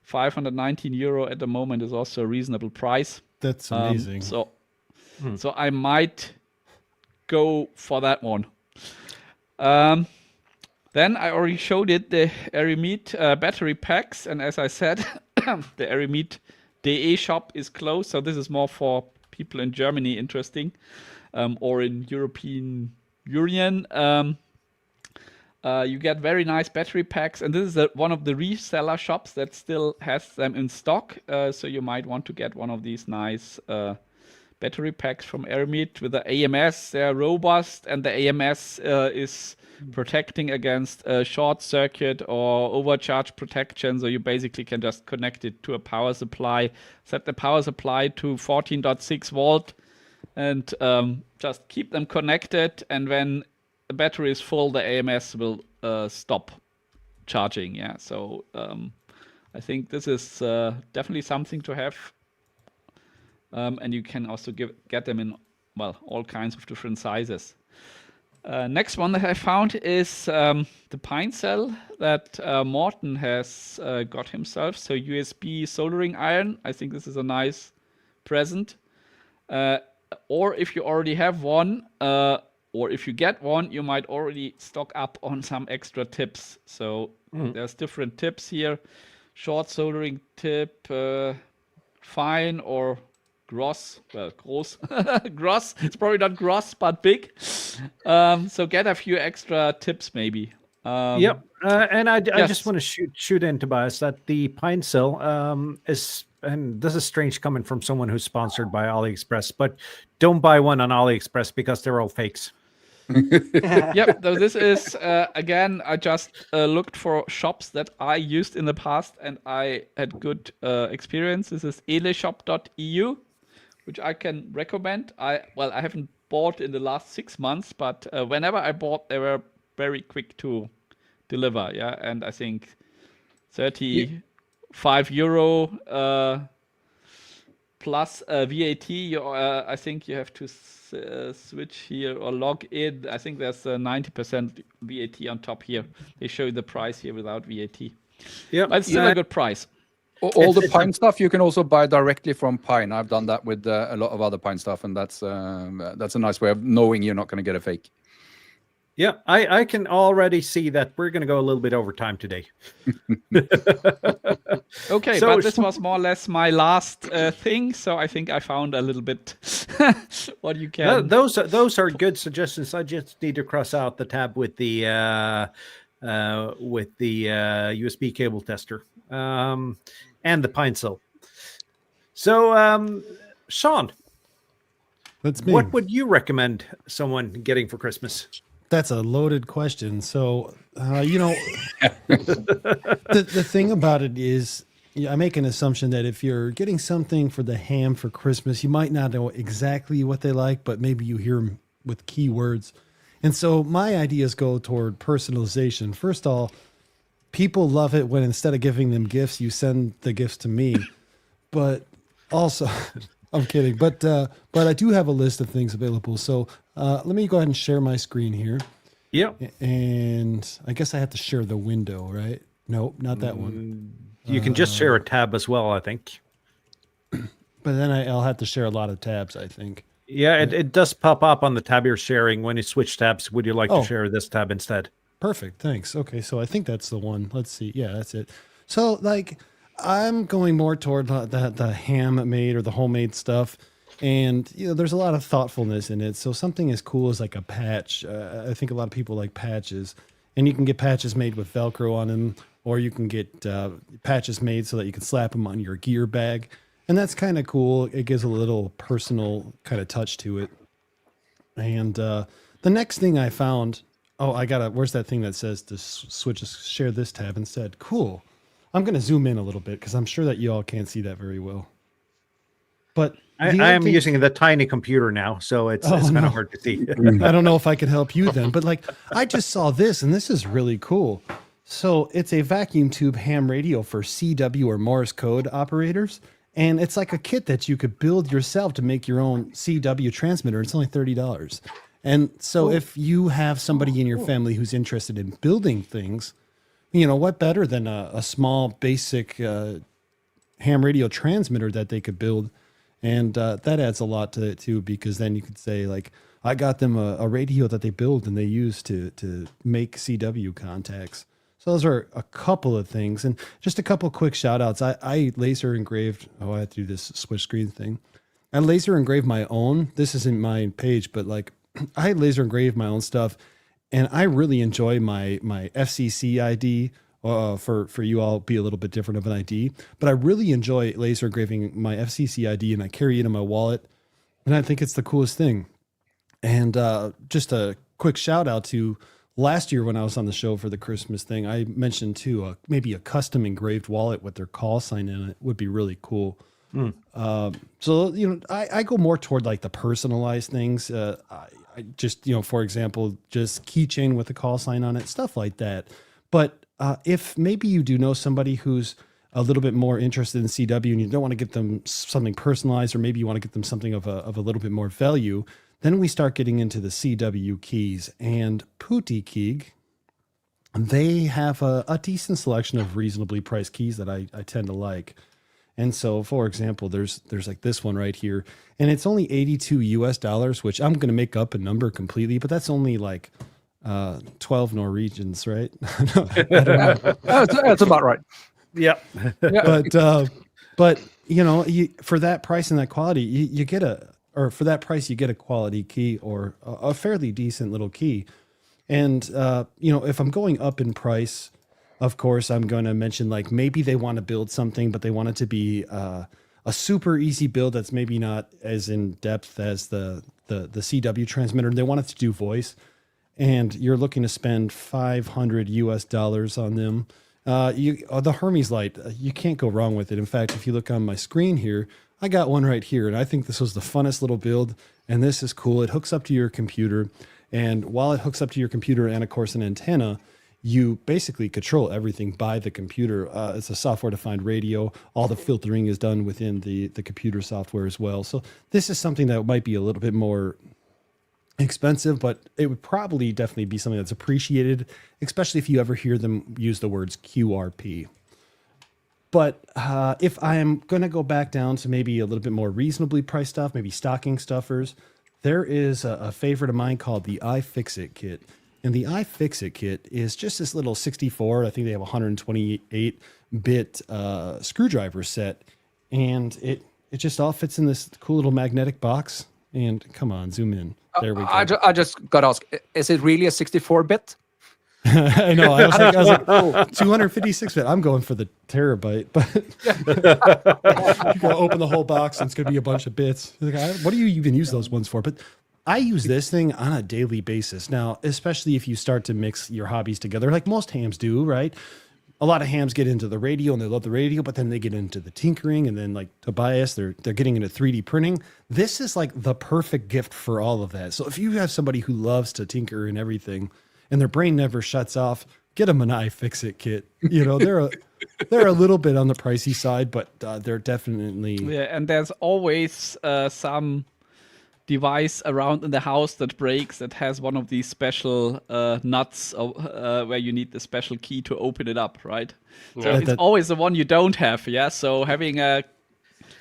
€519 at the moment is also a reasonable price. That's amazing. So I might go for that one. Then I already showed it, the Eremit battery packs. And as I said, the Eremit DE shop is closed. So this is more for people in Germany interesting, or in European Union. You get very nice battery packs. And this is one of the reseller shops that still has them in stock. So you might want to get one of these nice battery packs from Eremit with the AMS. They're robust, and the AMS is protecting against short circuit or overcharge protection. So you basically can just connect it to a power supply, set the power supply to 14.6 volt, and just keep them connected. And when the battery is full, the AMS will stop charging. Yeah, so I think this is definitely something to have. And you can also get them in, all kinds of different sizes. Next one that I found is the pine cell that Morten has got himself. So USB soldering iron. I think this is a nice present. Or if you already have one, or if you get one, you might already stock up on some extra tips. So there's different tips here. Short soldering tip, fine or gross. Well, gross. Gross. It's probably not gross, but big. So get a few extra tips maybe. Yep. And I yes. just want to shoot in, Tobias, that the pine sill is, and this is strange coming from someone who's sponsored by AliExpress, but don't buy one on AliExpress because they're all fakes. Yep. So this is again. I just looked for shops that I used in the past, and I had good experience. This is eleshop.eu, which I can recommend. I haven't bought in the last 6 months, but whenever I bought, they were very quick to deliver. Yeah, and I think 35 euro plus VAT. I think you have to switch here or log in. I think there's 90% VAT on top here. They show the price here without VAT. Yeah, But it's still a good price. All the Pine stuff you can also buy directly from Pine. I've done that with a lot of other Pine stuff, and that's a nice way of knowing you're not going to get a fake. Yeah, I can already see that we're going to go a little bit over time today. Okay, So- but this was more or less my last thing, so I think I found a little bit what you can. Those are good suggestions. I just need to cross out the tab with the USB cable tester and the pine sill. So, Sean, That's me. what would you recommend someone getting for Christmas? That's a loaded question. So, the thing about it is, I make an assumption that if you're getting something for the ham for Christmas, you might not know exactly what they like, but maybe you hear them with keywords. And so my ideas go toward personalization. First of all, people love it when instead of giving them gifts, you send the gifts to me. But also, I'm kidding. But I do have a list of things available. So let me go ahead and share my screen here. Yep. And I guess I have to share the window, right? Nope, not that one. You can just share a tab as well, I think. But then I'll have to share a lot of tabs, I think. Yeah, it does pop up on the tab you're sharing when you switch tabs. Would you like to share this tab instead? Perfect. Thanks. Okay, so I think that's the one. Let's see. Yeah, that's it. So, like, I'm going more toward the handmade or the homemade stuff. And, there's a lot of thoughtfulness in it. So something as cool as like a patch. I think a lot of people like patches. And you can get patches made with Velcro on them. Or you can get patches made so that you can slap them on your gear bag. And that's kind of cool. It gives a little personal kind of touch to it. And the next thing I found... where's that thing that says to share this tab instead? Cool. I'm going to zoom in a little bit because I'm sure that you all can't see that very well. But I am using the tiny computer now, so it's kind of hard to see. I don't know if I could help you then, but like I just saw this and this is really cool. So it's a vacuum tube ham radio for CW or Morse code operators. And it's like a kit that you could build yourself to make your own CW transmitter. It's only $30. And so if you have somebody in your family who's interested in building things, what better than a small basic ham radio transmitter that they could build. And that adds a lot to it too, because then you could say like, I got them a radio that they build and they use to make CW contacts. So those are a couple of things. And just a couple quick shout outs. I laser engraved. I have to do this switch screen thing. I laser engraved my own. This isn't my page, but like I laser engraved my own stuff. And I really enjoy my FCC ID. For you all, be a little bit different of an ID. But I really enjoy laser engraving my FCC ID and I carry it in my wallet. And I think it's the coolest thing. And just a quick shout out to last year when I was on the show for the Christmas thing, I mentioned too, maybe a custom engraved wallet with their call sign in it would be really cool. So, I go more toward like the personalized things. I just, for example, just keychain with a call sign on it, stuff like that. But if maybe you do know somebody who's a little bit more interested in CW and you don't want to get them something personalized, or maybe you want to get them something of a little bit more value, then we start getting into the CW keys. And Putikeeg, they have a decent selection of reasonably priced keys that I tend to like. And so, for example, there's like this one right here, and it's only $82, which I'm going to make up a number completely, but that's only like 12 Norwegians, right? I don't know. That's about right. Yeah. But you know, for that price and that quality, you get for that price, you get a quality key or a fairly decent little key. And you know, if I'm going up in price, of course, I'm going to mention like maybe they want to build something, but they want it to be a super easy build that's maybe not as in depth as the CW transmitter. They want it to do voice, and you're looking to spend $500 on them. The Hermes light, you can't go wrong with it. In fact, if you look on my screen here, I got one right here, and I think this was the funnest little build. And this is cool. It hooks up to your computer, and while it hooks up to your computer and of course an antenna, you basically control everything by the computer. It's a software-defined radio. All the filtering is done within the computer software as well. So this is something that might be a little bit more expensive, but it would probably definitely be something that's appreciated, especially if you ever hear them use the words QRP. But if I'm going to go back down to maybe a little bit more reasonably priced stuff, maybe stocking stuffers, there is a favorite of mine called the iFixit kit. And the iFixit kit is just this little 64, I think they have 128-bit screwdriver set. And it just all fits in this cool little magnetic box. And come on, zoom in. There we go. I just got to ask, is it really a 64-bit? I know. I was like, oh, 256-bit. I'm going for the terabyte, but you gotta open the whole box and it's gonna be a bunch of bits. Like, what do you even use those ones for? But I use this thing on a daily basis now, especially if you start to mix your hobbies together, like most hams do, right? A lot of hams get into the radio and they love the radio, but then they get into the tinkering, and then like Tobias, they're getting into 3D printing. This is like the perfect gift for all of that. So if you have somebody who loves to tinker and everything, and their brain never shuts off, get them an iFixit kit. You know, they're a little bit on the pricey side, but they're definitely And there's always some device around in the house that breaks that has one of these special nuts where you need the special key to open it up, right? So Yeah. it's always the one you don't have, yeah? So having a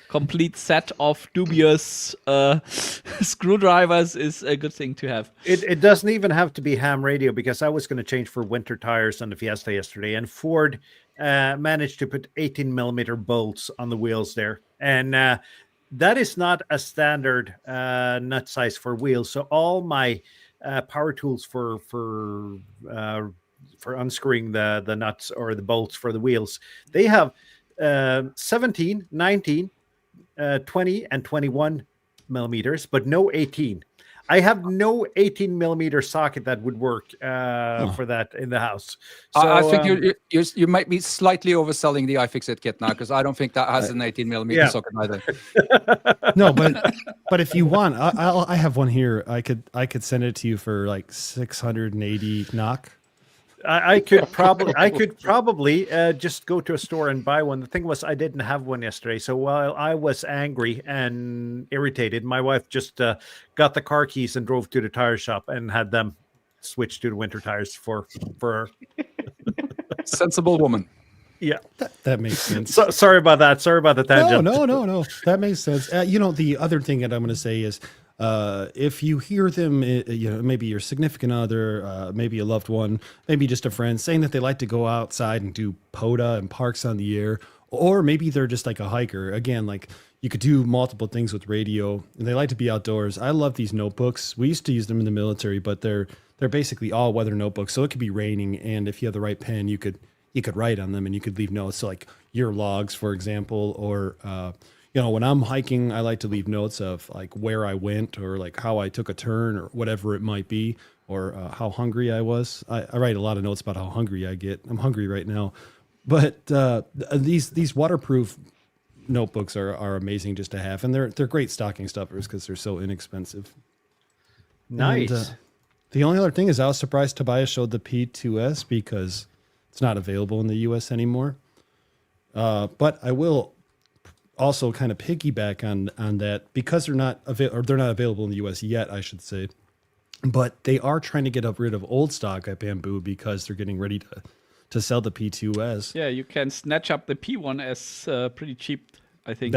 complete set of dubious screwdrivers is a good thing to have. It doesn't even have to be ham radio, because I was going to change for winter tires on the Fiesta yesterday, and Ford managed to put 18 millimeter bolts on the wheels there. And that is not a standard nut size for wheels. So all my power tools for unscrewing the nuts or the bolts for the wheels, they have 17, 19, 20 and 21 millimeters, but no 18. I have no 18 millimeter socket that would work for that in the house. So, I think you might be slightly overselling the iFixit kit now, because I don't think that has an 18 millimeter socket either. no, but if you want, I have one here. I could send it to you for like 680 NOK. I could probably just go to a store and buy one. The thing was, I didn't have one yesterday. So while I was angry and irritated, my wife just got the car keys and drove to the tire shop and had them switch to the winter tires for her. Sensible woman. Yeah, that makes sense. So, sorry about that. Sorry about the tangent. No. That makes sense. You know, the other thing that I'm going to say is, if you hear them, you know, maybe your significant other, maybe a loved one, maybe just a friend saying that they like to go outside and do POTA and parks on the air, or maybe they're just like a hiker. Again, like you could do multiple things with radio, and they like to be outdoors. I love these notebooks. We used to use them in the military, but they're basically all weather notebooks. So it could be raining, and if you have the right pen, you could write on them and you could leave notes. So like your logs, for example, or you know, when I'm hiking, I like to leave notes of like where I went, or like how I took a turn, or whatever it might be, or how hungry I was. I write a lot of notes about how hungry I get. I'm hungry right now. But these waterproof notebooks are amazing just to have, and they're great stocking stuffers because they're so inexpensive. Nice. And, the only other thing is, I was surprised Tobias showed the P2S because it's not available in the US anymore. But I will also kind of piggyback on that, because they're not available in the US yet, I should say. But they are trying to get rid of old stock at Bamboo because they're getting ready to sell the P2S. Yeah, you can snatch up the P1 as pretty cheap I think.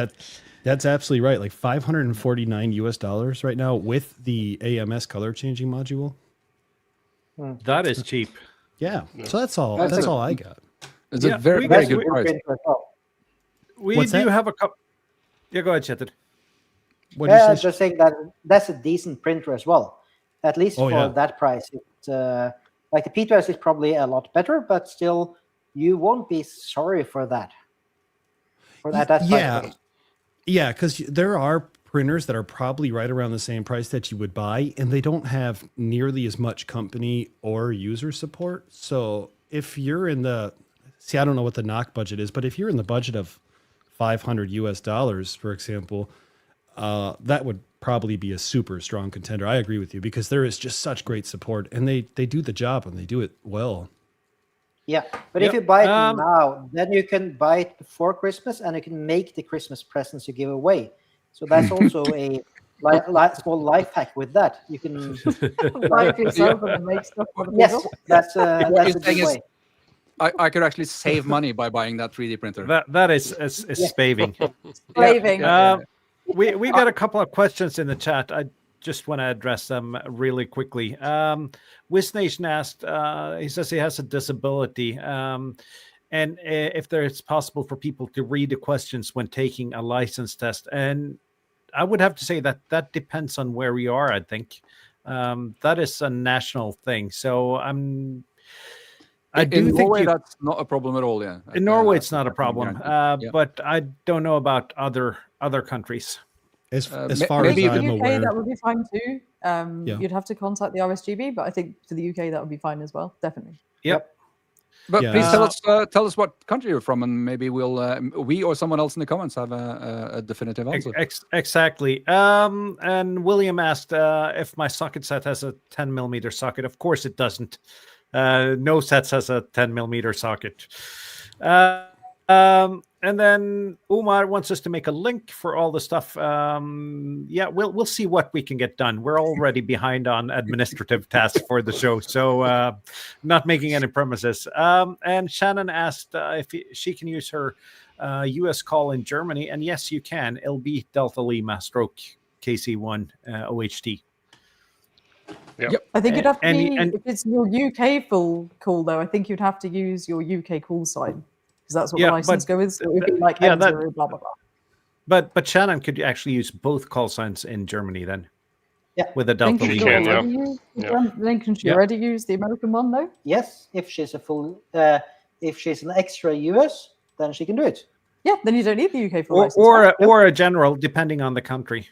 That's absolutely right. Like $549 right now with the AMS color changing module. That is cheap. Yeah. So that's all. That's That's a- all I got. It's Yeah, a very, we very got- good we- price. Printer as well. We What's do that? have a couple. Yeah, go ahead, Chetan. What did you Yeah, say? just saying that that's a decent printer as well. At least Oh, for yeah. that price. It's like the P2S is probably a lot better, but still, you won't be sorry for that. For that price Yeah. range. Yeah, because there are printers that are probably right around the same price that you would buy, and they don't have nearly as much company or user support. So if you're in the, I don't know what the knock budget is, but if you're in the budget of $500 for example, that would probably be a super strong contender. I agree with you because there is just such great support, and they do the job and they do it well. Yeah, but Yep. if you buy it now, then you can buy it before Christmas, and you can make the Christmas presents you give away. So that's also a small life hack with that. You can Buy it for yourself and then make stuff for the yes, people. that's What a you're good saying is- way. I could actually save money by buying that 3D printer. That is spaving. Slaving. We got a couple of questions in the chat. I just want to address them really quickly. Wisnation asked, he says he has a disability, and if it's possible for people to read the questions when taking a license test. And I would have to say that depends on where you are, I think. That is a national thing. So I do in think Norway, that's not a problem at all. Yeah, in Norway, it's not a I can problem, guarantee. Yeah. but I don't know about other countries. As ma- far maybe as For I'm the UK, aware, that would be fine too. Yeah. You'd have to contact the RSGB, but I think for the UK, that would be fine as well. Definitely. Yep. But Yeah. please tell us what country you're from, and maybe we or someone else in the comments have a definitive answer. Exactly. And William asked if my socket set has a 10 millimeter socket. Of course it doesn't. No sets has a 10 millimeter socket. And then Umar wants us to make a link for all the stuff. Yeah, we'll see what we can get done. We're already behind on administrative tasks for the show, so not making any promises. And Shannon asked if she can use her US call in Germany, and yes, you can. It'll be Delta Lima stroke KC1 OHT. I think you'd have to and- if it's your UK full call though, I think you'd have to use your UK call sign because that's what Yeah, the license but goes with. So it would be like yeah, M0, blah blah blah. But Shannon could actually use both call signs in Germany then. Yeah. With a Delta Lincoln Lima. should can, already yeah. use the Yeah. Lincoln should Yeah. already use the American one though. Yes, if she's a full, if she's an extra US, then she can do it. Yeah, then you don't need the UK full Or license. right? or a general, depending on the country.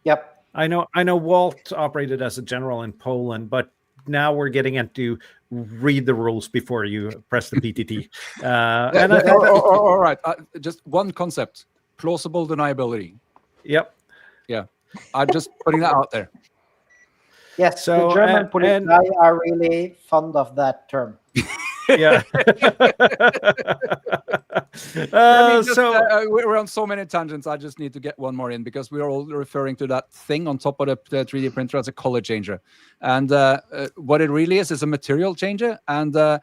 Yep. I know Walt operated as a general in Poland, but now we're getting into read the rules before you press the PTT. And I think All right, just one concept: plausible deniability. yep. I'm just putting that out there. Yes, So, the German and- police are really fond of that term. Yeah. We're on so many tangents. I just need to get one more in because we're all referring to that thing on top of the 3D printer as a color changer. And what it really is a material changer. And a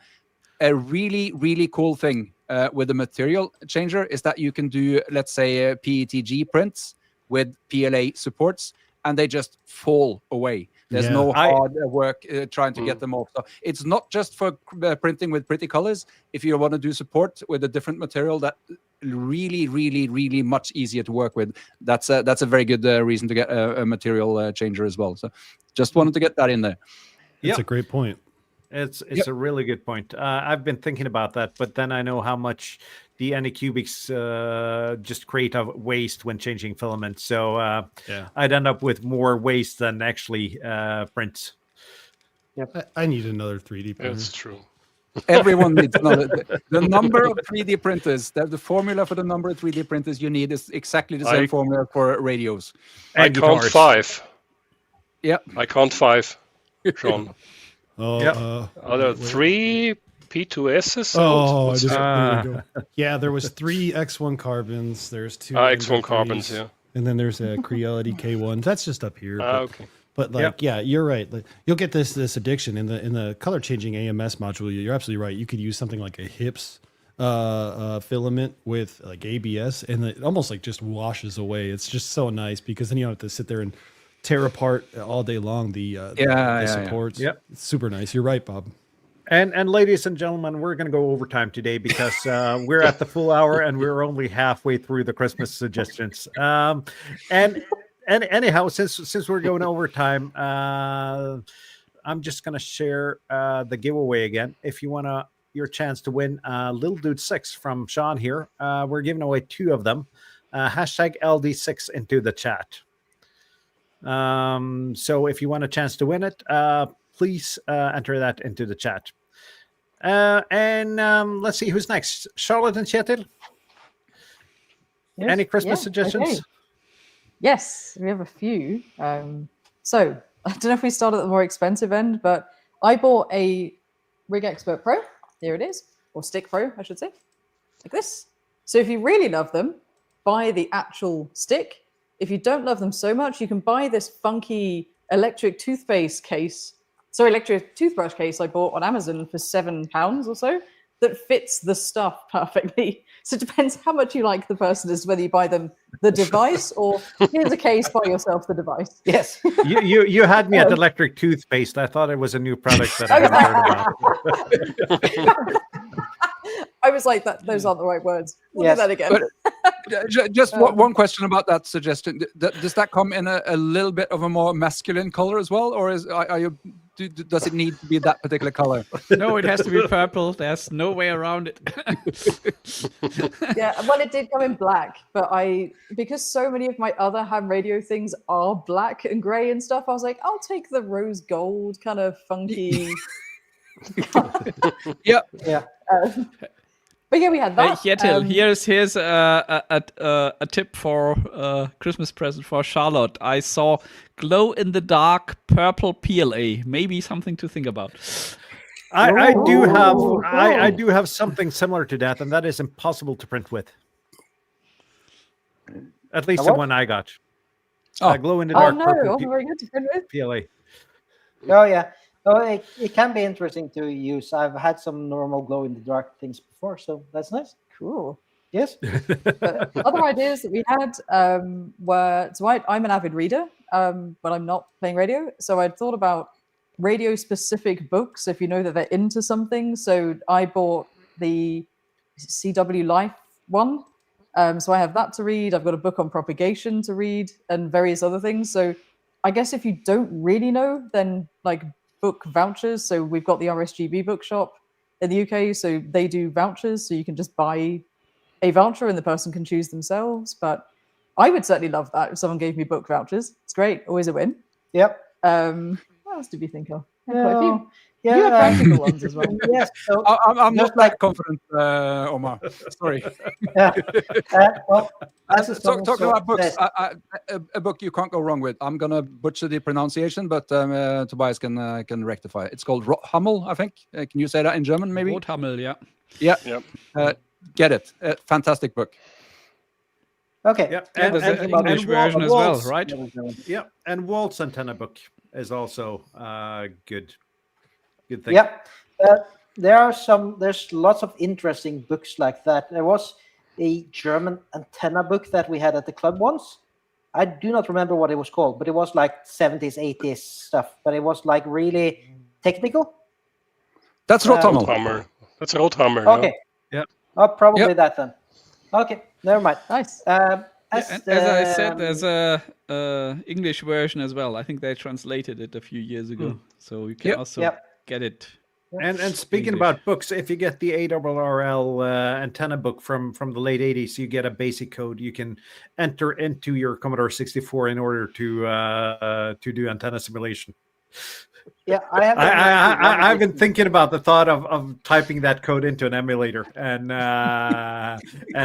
really, really cool thing with the material changer is that you can do, let's say, PETG prints with PLA supports, and they just fall away. There's Yeah. no hard work trying to get them off. So it's not just for printing with pretty colors. If you want to do support with a different material that really, really, really much easier to work with, that's a very good reason to get a material changer as well. So just wanted to get that in there. it's a great point. It's a really good point. I've been thinking about that, but then I know how much the Anycubics just create a waste when changing filaments. So I'd end up with more waste than actually prints. I need another 3D printer. That's true. Everyone needs another. The number of 3D printers, the formula for the number of 3D printers you need is exactly the same formula for radios. I And count guitars. 5. Yeah. I count 5, Sean. Oh, Yep. Are there 3 P2Ss? Oh, What's there that? we go. Yeah, there was 3 X1 carbons. There's 2 X1 NW3s, carbons, yeah. and then there's a Creality K1. That's just up here. But, Okay. but like, yeah, you're right. Like, you'll get this addiction in the color changing AMS module. You're absolutely right. You could use something like a HIPS filament with like ABS, and it almost like just washes away. It's just so nice because then you don't have to sit there and tear apart all day long the supports. Yep. It's super nice. You're right, Bob. And ladies and gentlemen, we're going to go overtime today because we're at the full hour and we're only halfway through the Christmas suggestions. And anyhow, since we're going overtime, I'm just going to share the giveaway again. If you want your chance to win Little Dude 6 from Sean here, we're giving away 2 of them. Hashtag LD6 into the chat. So if you want a chance to win it, please enter that into the chat. And let's see who's next. Charlotte and Kjetil. Yes, Any Christmas yeah, suggestions? okay. Yes, we have a few. So I don't know if we start at the more expensive end, but I bought a Rig Expert Pro. Here it is, or Stick Pro, I should say, like this. So if you really love them, buy the actual stick. If you don't love them so much, you can buy this funky electric toothbrush case I bought on Amazon for £7 or so that fits the stuff perfectly. So it depends how much you like the person as to whether you buy them the device or here's a case, buy yourself the device. Yes. You had me at electric toothpaste. I thought it was a new product that I hadn't heard about. I was like, those aren't the right words. We'll Yes, do that again. But just one question about that suggestion. Does that come in a little bit of a more masculine color as well, or does it need to be that particular color? No, it has to be purple. There's no way around it. Yeah, well, it did come in black, but because so many of my other ham radio things are black and gray and stuff, I was like, I'll take the rose gold kind of funky. Yeah. Yeah. But yeah, we had that. Kjetil, here's a tip for Christmas present for Charlotte. I saw glow in the dark purple PLA. Maybe something to think about. I do have something similar to that, and that is impossible to print with. At least the one I got. Glow in the dark purple very good to print with. PLA. Oh yeah. Oh, it can be interesting to use. I've had some normal glow in the dark things before, so that's nice. Cool. Yes. But other ideas that we had were, so I'm an avid reader, but I'm not playing radio. So I'd thought about radio-specific books, if you know that they're into something. So I bought the CW Life one. So I have that to read. I've got a book on propagation to read and various other things. So I guess if you don't really know, then like book vouchers. So we've got the RSGB bookshop in the UK. So they do vouchers. So you can just buy a voucher and the person can choose themselves. But I would certainly love that if someone gave me book vouchers. It's great. Always a win. Yep. What else did we think of? Quite a few. Yeah. You have practical ones as well. Yes. So I'm not that confident, Omar. Sorry. well, as a Talking about books, a book you can't go wrong with. I'm gonna butcher the pronunciation, but Tobias can rectify it. It's called Rothammel, I think. Can you say that in German, maybe? Rothammel, yeah. Yeah. Get it. Fantastic book. Okay. Yep. And there's an English version as well, right? Yeah, and Walt's antenna book is also good. Good thing. Yep. There's lots of interesting books like that. There was a German antenna book that we had at the club once. I do not remember what it was called, but it was like 70s, 80s stuff. But it was like really technical. That's Rothammel. Rothammer. That's Rothammer. Okay. Yeah. Oh, probably that then. Okay, never mind. Nice. And as I said, there's a English version as well. I think they translated it a few years ago, so you can also get it. And speaking about books, if you get the ARRL antenna book from the late 80s, you get a basic code you can enter into your Commodore 64 in order to do antenna simulation. Yeah, I've been thinking about the thought of typing that code into an emulator and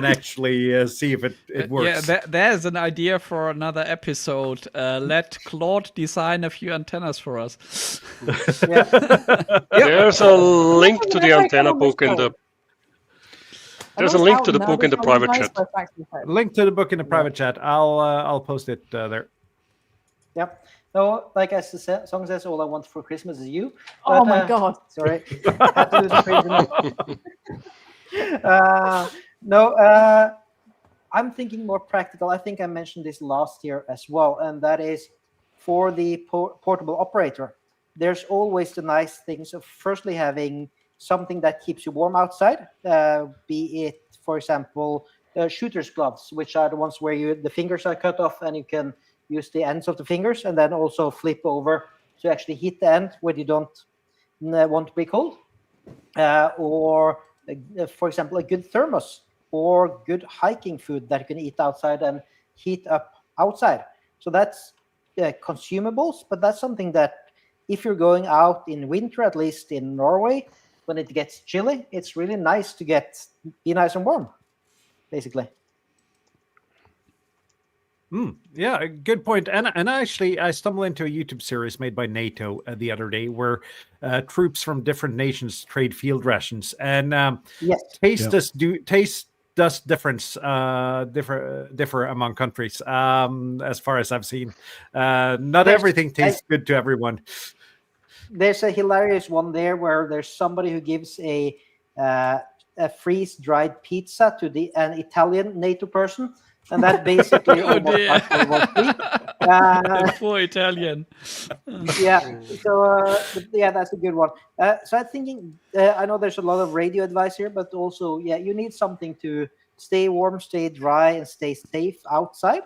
actually see if it works. Yeah, there's an idea for another episode. Let Claude design a few antennas for us. There's a link to the antenna book in the. There's a link to the book in the private chat. Link to the book in the private chat. I'll post it there. Yep. So, like as the song says, all I want for Christmas is you. But, oh my God! Sorry. Had to do the crazy No, I'm thinking more practical. I think I mentioned this last year as well, and that is for the portable operator. There's always the nice things of firstly having something that keeps you warm outside, be it, for example, shooter's gloves, which are the ones where the fingers are cut off and you can use the ends of the fingers and then also flip over to actually hit the end when you don't want to be cold. Or, for example, a good thermos or good hiking food that you can eat outside and heat up outside. So that's consumables, but that's something that if you're going out in winter, at least in Norway, when it gets chilly, it's really nice to be nice and warm, basically. Yeah, good point. And actually, I stumbled into a YouTube series made by NATO the other day where troops from different nations trade field rations, and Yes. taste does differ among countries. As far as I've seen, not everything tastes good to everyone. There's a hilarious one there where there's somebody who gives a freeze-dried pizza to an Italian NATO person, and that basically Oh dear. For Italian. Yeah. So yeah, that's a good one. So I'm thinking, I know there's a lot of radio advice here, but also, yeah, you need something to stay warm, stay dry, and stay safe outside.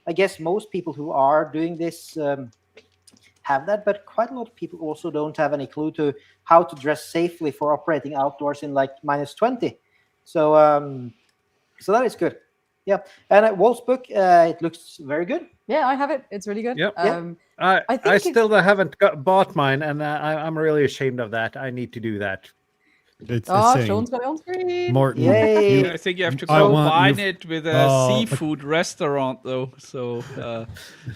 I guess most people who are doing this have that, but quite a lot of people also don't have any clue to how to dress safely for operating outdoors in like -20. So so that is good. Yeah, and at Wolf's book, it looks very good. Yeah, I have it. It's really good. Yep. I I think still haven't bought mine, and I'm really ashamed of that. I need to do that. It's oh, saying, Sean's got it on screen. Morton, Yay. I think you have to I want combine you- it with a seafood restaurant, though. So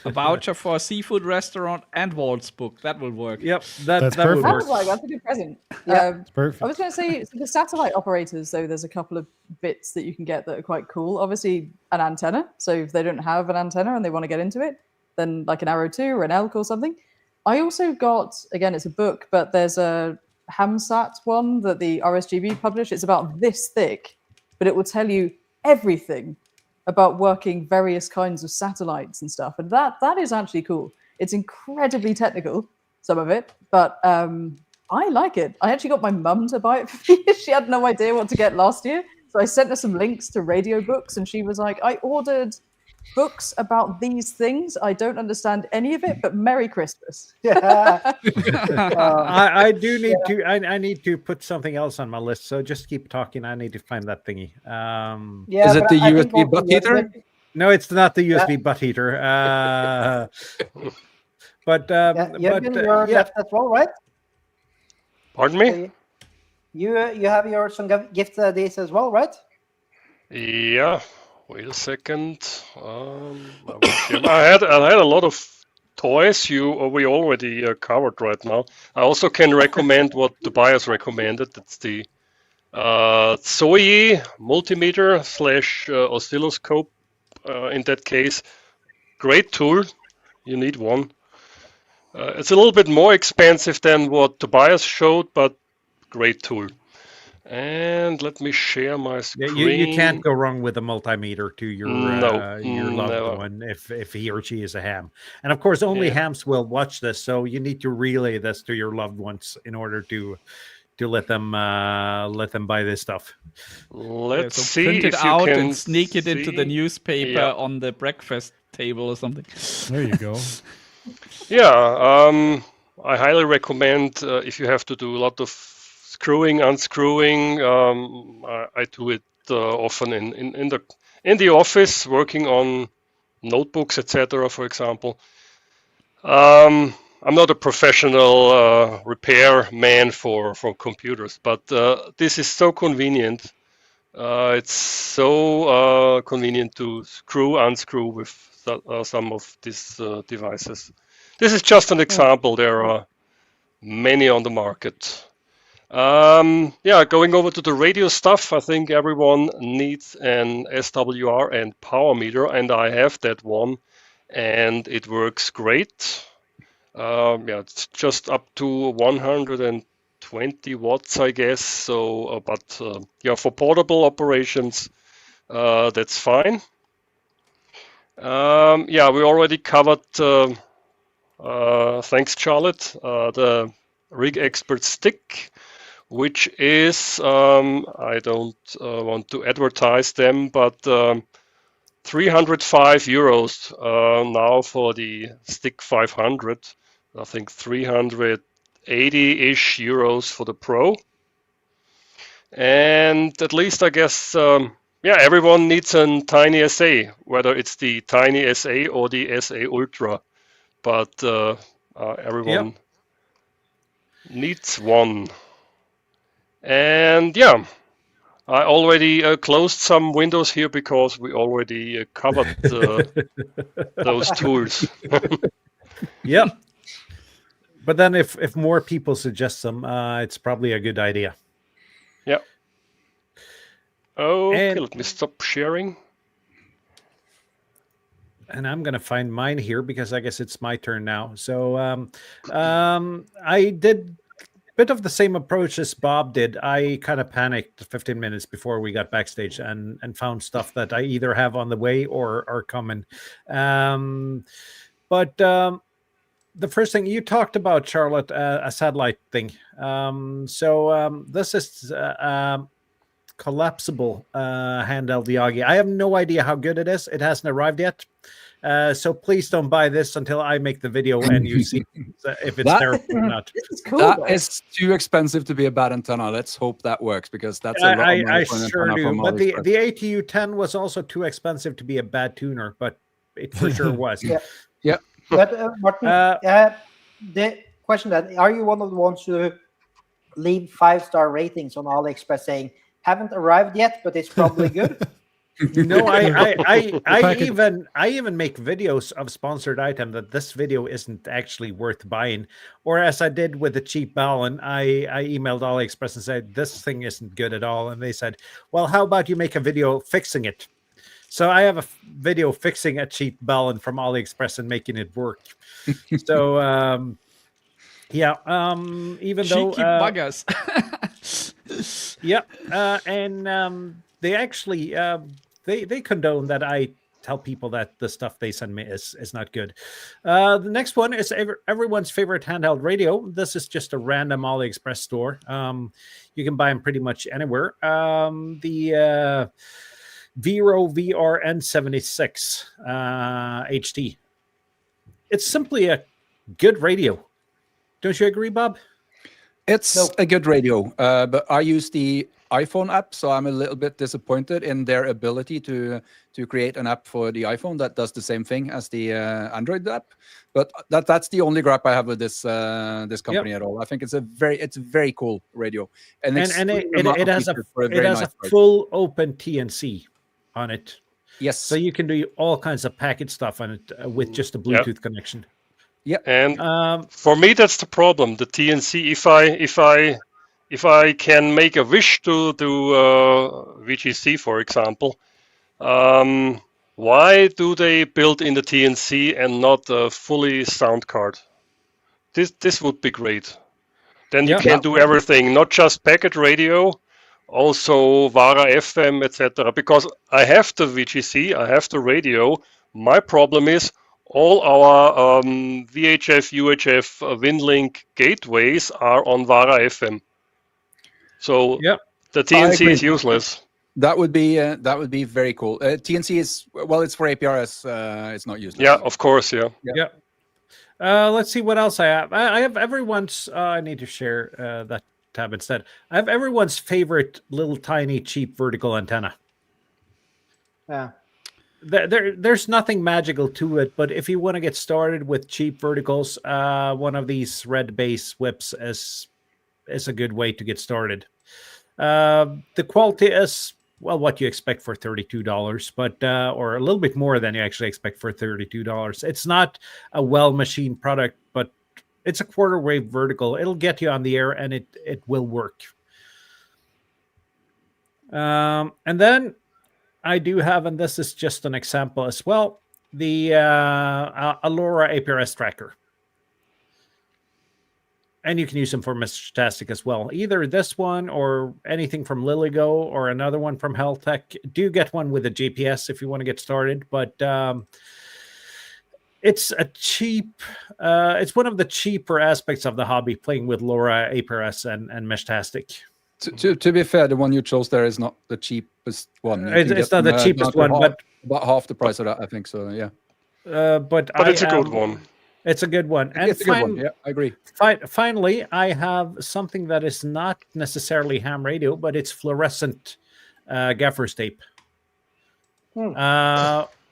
a voucher for a seafood restaurant and Walt's book. That will work. Yep, That's that would perfect. work. Sounds like that's a good present. Yeah. It's perfect. I was going to say, so the satellite operators, though, there's a couple of bits that you can get that are quite cool. Obviously, an antenna. So if they don't have an antenna and they want to get into it, then like an Arrow 2 or an Elk or something. I also got, again, it's a book, but there's a Hamsat one that the RSGB published. It's about this thick, but it will tell you everything about working various kinds of satellites and stuff. And that is actually cool. It's incredibly technical, some of it, but I like it. I actually got my mum to buy it for me. She had no idea what to get last year. So I sent her some links to radio books, and she was like, I ordered books about these things. I don't understand any of it, but Merry Christmas. I do need to. I need to put something else on my list. So just keep talking. I need to find that thingy. Yeah, Is it but the I think USB also butt the heater? other- No, it's not the USB butt heater. But Jürgen, you're yeah. left as well, right? Pardon me? You have some gift ideas as well, right? Yeah. Wait a second. I had a lot of toys we already covered right now. I also can recommend what Tobias recommended. That's the Zoe multimeter / oscilloscope. In that case, great tool. You need one. It's a little bit more expensive than what Tobias showed, but great tool. And let me share my Yeah, screen. you can't go wrong with a multimeter to your your loved never. one if he or she is a ham. And of course, only hams will watch this, so you need to relay this to your loved ones in order to let them buy this stuff. Let's So see print it if you out can and sneak it into the see. newspaper Yeah. on the breakfast table or something. There you go. Yeah, I highly recommend if you have to do a lot of screwing, unscrewing. I do it often in the office, working on notebooks, etc. For example, I'm not a professional repair man for computers, but this is so convenient. It's so convenient to screw, unscrew with some of these devices. This is just an example. There are many on the market. Yeah, going over to the radio stuff, I think everyone needs an SWR and power meter, and I have that one, and it works great. Yeah, it's just up to 120 20 watts, I guess. So, but yeah, for portable operations, that's fine. Yeah, we already covered, thanks Charlotte, the Rig Expert stick, which is, I don't want to advertise them, but 305 euros now for the stick 500. I think 380-ish euros for the Pro. And at least I guess, yeah, everyone needs a Tiny SA, whether it's the Tiny SA or the SA Ultra. But everyone needs one. And yeah, I already closed some windows here because we already covered those tools. Yep. But then if more people suggest them, it's probably a good idea. Yeah. Okay, And- let me stop sharing. And I'm going to find mine here because I guess it's my turn now. So I did a bit of the same approach as Bob did. I kind of panicked 15 minutes before we got backstage and found stuff that I either have on the way or are coming. But the first thing you talked about, Charlotte, a satellite thing. This is collapsible handheld Yagi. I have no idea how good it is. It hasn't arrived yet. So please don't buy this until I make the video and you see if it's terrible or not. This is cool. That though. is too expensive to be a bad antenna. Let's hope that works because that's a lot of money I for an sure antenna do. from But the AliExpress. ATU-10 was also too expensive to be a bad tuner, but it for sure was. Yeah. But Martin, the question that are you one of the ones who leave 5-star ratings on AliExpress saying haven't arrived yet, but it's probably good? No, I even make videos of sponsored item that this video isn't actually worth buying. Or as I did with the cheap balun, I emailed AliExpress and said this thing isn't good at all, and they said, "Well, how about you make a video fixing it?" So I have a video fixing a cheap balun from AliExpress and making it work. So yeah, even though Cheeky buggers. yeah, and they actually they condone that I tell people that the stuff they send me is not good. The next one is everyone's favorite handheld radio. This is just a random AliExpress store. You can buy them pretty much anywhere. The Vero VRN76 HT. It's simply a good radio. Don't you agree, Bob? It's a good radio, but I use the iPhone app, so I'm a little bit disappointed in their ability to create an app for the iPhone that does the same thing as the Android app. But that's the only gripe I have with this company at all. I think it's a very cool radio, and it has a nice full open TNC on it. Yes, so you can do all kinds of packet stuff on it with just a Bluetooth connection. Yeah, and for me that's the problem. The TNC. If I can make a wish to do VGC, for example, why do they build in the TNC and not a fully sound card? This would be great. Then you can do everything, not just packet radio, also VARA FM, etc. Because I have the VGC, I have the radio. My problem is all our VHF, UHF, WinLink gateways are on VARA FM. So the TNC is useless. That would be very cool. TNC is it's for APRS. It's not useless. Yeah, of course. Yeah. Let's see what else I have. I have everyone's. I need to share that tab instead. I have everyone's favorite little tiny cheap vertical antenna. Yeah. There's nothing magical to it, but if you want to get started with cheap verticals, one of these red base whips is a good way to get started. The quality is what you expect for $32, but or a little bit more than you actually expect for $32. It's not a well-machined product, but it's a quarter wave vertical. It'll get you on the air, and it will work. And then I do have, and this is just an example as well, the Alora APRS tracker. And you can use them for Metastatic as well. Either this one or anything from Liligo or another one from Heltech. Do get one with a GPS if you want to get started. But it's a cheap, it's one of the cheaper aspects of the hobby, playing with LoRa, APRS, and Meshtastic. To be fair, the one you chose there is not the cheapest one. You can It's get not the them, cheapest down to one, but about half the price of that, I think. So yeah, but it's a good one. It's a good one. And it's a good one. Yeah, I agree. Finally, I have something that is not necessarily ham radio, but it's fluorescent gaffer's tape.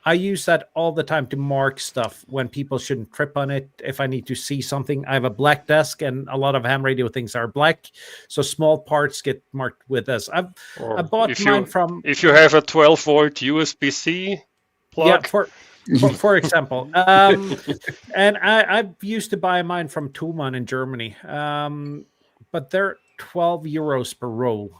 I use that all the time to mark stuff when people shouldn't trip on it. If I need to see something, I have a black desk, and a lot of ham radio things are black, so small parts get marked with this. I bought mine from. If you have a 12-volt USB-C plug. Yeah, for example. And I used to buy mine from Thumann in Germany, but they're 12 euros per roll,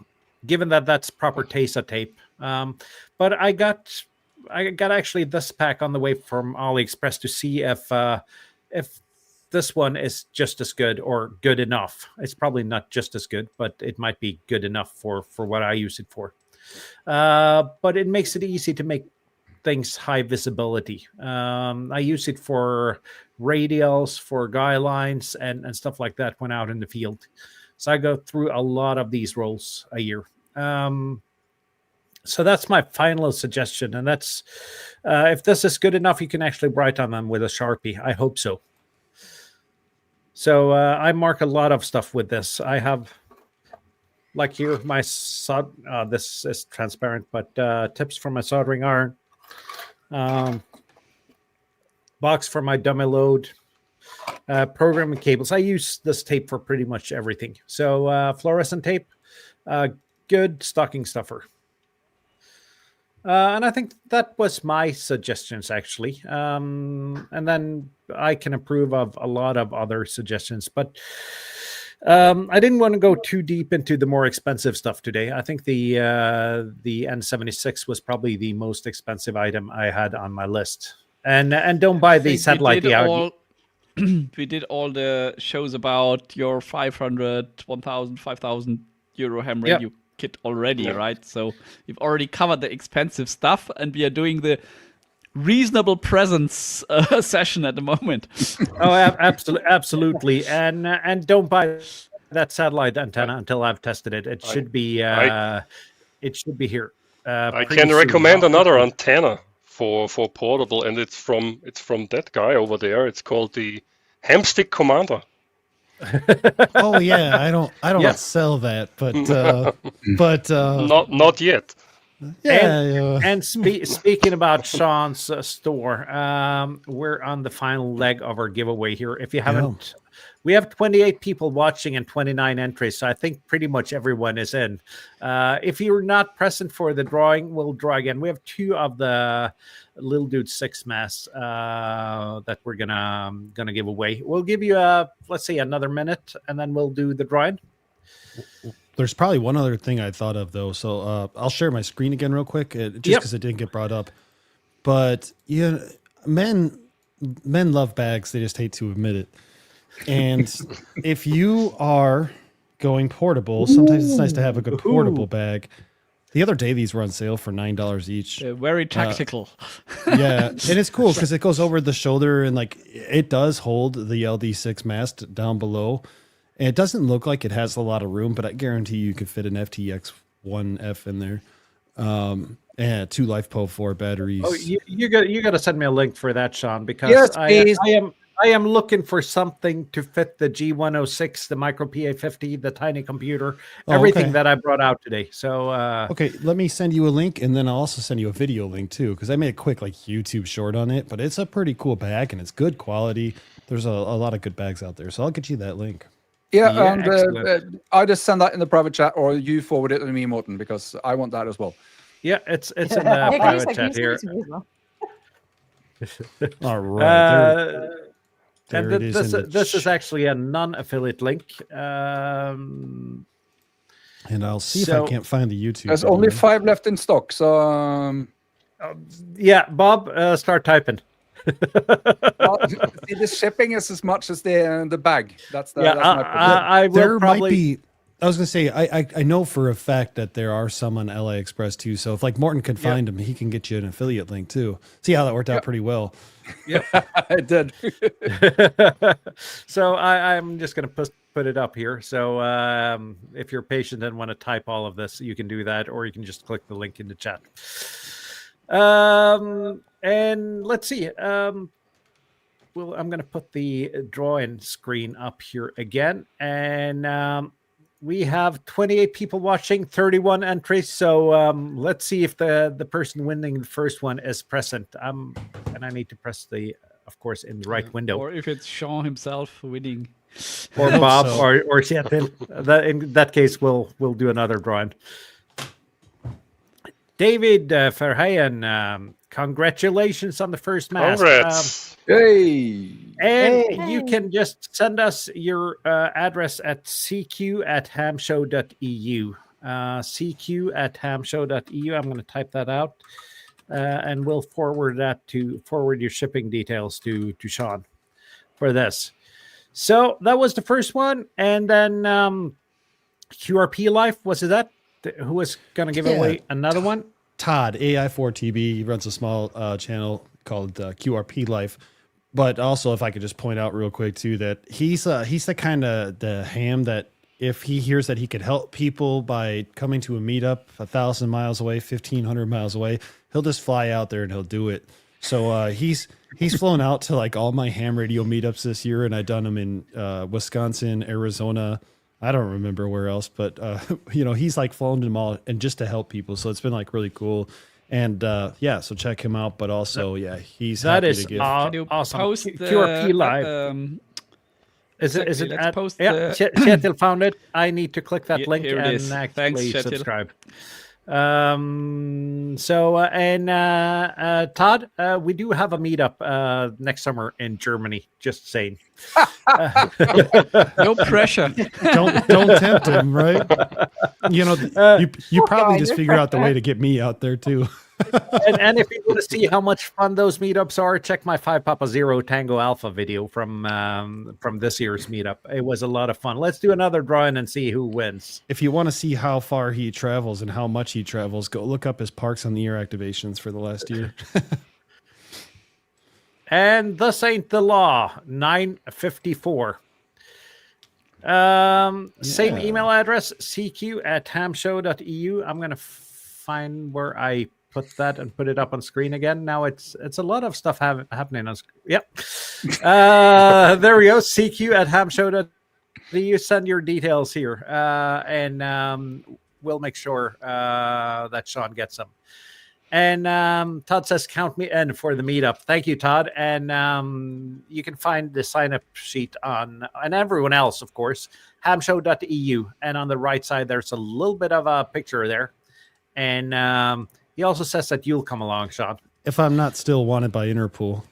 given that that's proper TESA tape. But I got actually this pack on the way from AliExpress to see if this one is just as good or good enough. It's probably not just as good, but it might be good enough for what I use it for. But it makes it easy to make things high visibility. I use it for radials, for guy lines, and stuff like that when out in the field. So I go through a lot of these rolls a year. So that's my final suggestion, and that's if this is good enough, you can actually write on them with a Sharpie. I hope so. So I mark a lot of stuff with this. I have, like here, my this is transparent, but tips for my soldering iron. Box for my dummy load, programming cables. I use this tape for pretty much everything. So fluorescent tape, good stocking stuffer. And I think that was my suggestions, actually. And then I can approve of a lot of other suggestions, but I didn't want to go too deep into the more expensive stuff today. I think the N76 was probably the most expensive item I had on my list. And don't buy the satellite. We did all the shows about your 500, 1,000, 5,000 euro ham radio kit already, right? So we've already covered the expensive stuff, and we are doing the reasonable presence session at the moment. Oh, absolutely. And don't buy that satellite antenna until I've tested it. It should be here. I can recommend another antenna for portable, and it's from that guy over there. It's called the Hamstick Commander. Oh yeah, I don't sell that, but not yet. And speaking about Sean's store, we're on the final leg of our giveaway here. If you haven't, we have 28 people watching and 29 entries, so I think pretty much everyone is in. If you're not present for the drawing, we'll draw again. We have 2 of the Little Dude 6 masks that we're gonna give away. We'll give you let's say another minute, and then we'll do the drawing. There's probably one other thing I thought of, though. So I'll share my screen again real quick, just because it didn't get brought up. But men love bags. They just hate to admit it. And if you are going portable, sometimes it's nice to have a good portable bag. The other day, these were on sale for $9 each. Very tactical. Yeah, and it's cool because it goes over the shoulder, and like it does hold the LD6 mast down below. And it doesn't look like it has a lot of room, but I guarantee you could fit an FTX1F in there. And 2 LiFePo4 batteries. Oh, you got to send me a link for that, Sean, because I am looking for something to fit the G106, the Micro PA50, the tiny computer, everything that I brought out today. So okay, let me send you a link, and then I'll also send you a video link too, because I made a quick YouTube short on it. But it's a pretty cool bag, and it's good quality. There's a lot of good bags out there, so I'll get you that link. Yeah, and I just send that in the private chat, or you forward it to me, Morten, because I want that as well. Yeah, it's in the private chat here. All right. And this is actually a non-affiliate link. And I'll see if I can't find the YouTube. There's only 5 left in stock, so... yeah, Bob, start typing. Well, see, the shipping is as much as the bag. That's Yeah, that's my problem. I will There probably. might be. I was gonna say I know for a fact that there are some on AliExpress too. So if like Morton could find them, he can get you an affiliate link too. See how that worked out pretty well. I did. So I'm just going to put it up here. So if you're patient and want to type all of this, you can do that, or you can just click the link in the chat. And let's see. Well, I'm going to put the drawing screen up here again, and we have 28 people watching, 31 entries. So let's see if the person winning the first one is present. And I need to press the, of course, in the right window. Or if it's Sean himself winning. Or hope Bob so. or Seattle. In that case, we'll do another drawing. David Verheyen, congratulations on the first match. Congrats. Hey. And you can just send us your address at cq@hamshow.eu. cq@hamshow.eu. I'm going to type that out, and we'll forward your shipping details to Sean for this. So that was the first one, and then QRP Life, was it that? Who was going to give away another one? Todd, AI4TB, he runs a small channel called QRP Life. But also, if I could just point out real quick too, that he's the kind of the ham that if he hears that he could help people by coming to a meetup 1,000 miles away, 1,500 miles away, he'll just fly out there and he'll do it. So he's flown out to like all my ham radio meetups this year, and I've done them in Wisconsin, Arizona. I don't remember where else, but he's like flown them all and just to help people. So it's been like really cool. And so check him out. But also, he's that happy is to give. Can you awesome. post QRP Live. Is exactly, it? let's post Chetil found it. I need to click that link here it and is. actually Thanks, Chetil. subscribe. Todd, we do have a meetup next summer in Germany. Just saying. No pressure. Don't tempt him, right? You probably guy, just no figure out the way pressure. to get me out there too. and if you want to see how much fun those meetups are, check my 5 Papa 0 Tango Alpha video from this year's meetup. It was a lot of fun. Let's do another drawing and see who wins. If you want to see how far he travels and how much he travels, go look up his Parks on the Air activations for the last year. And thus ain't the law. 954. Same email address, cq@hamshow.eu. I'm gonna find where I put that and put it up on screen again. Now it's a lot of stuff happening on screen. Yep. There we go. cq@hamshow.eu. Send your details here, and we'll make sure that Sean gets them. And Todd says, count me in for the meetup. Thank you, Todd. And you can find the sign-up sheet and everyone else, of course, hamshow.eu. And on the right side, there's a little bit of a picture there. And he also says that you'll come along, Sean. If I'm not still wanted by Interpol.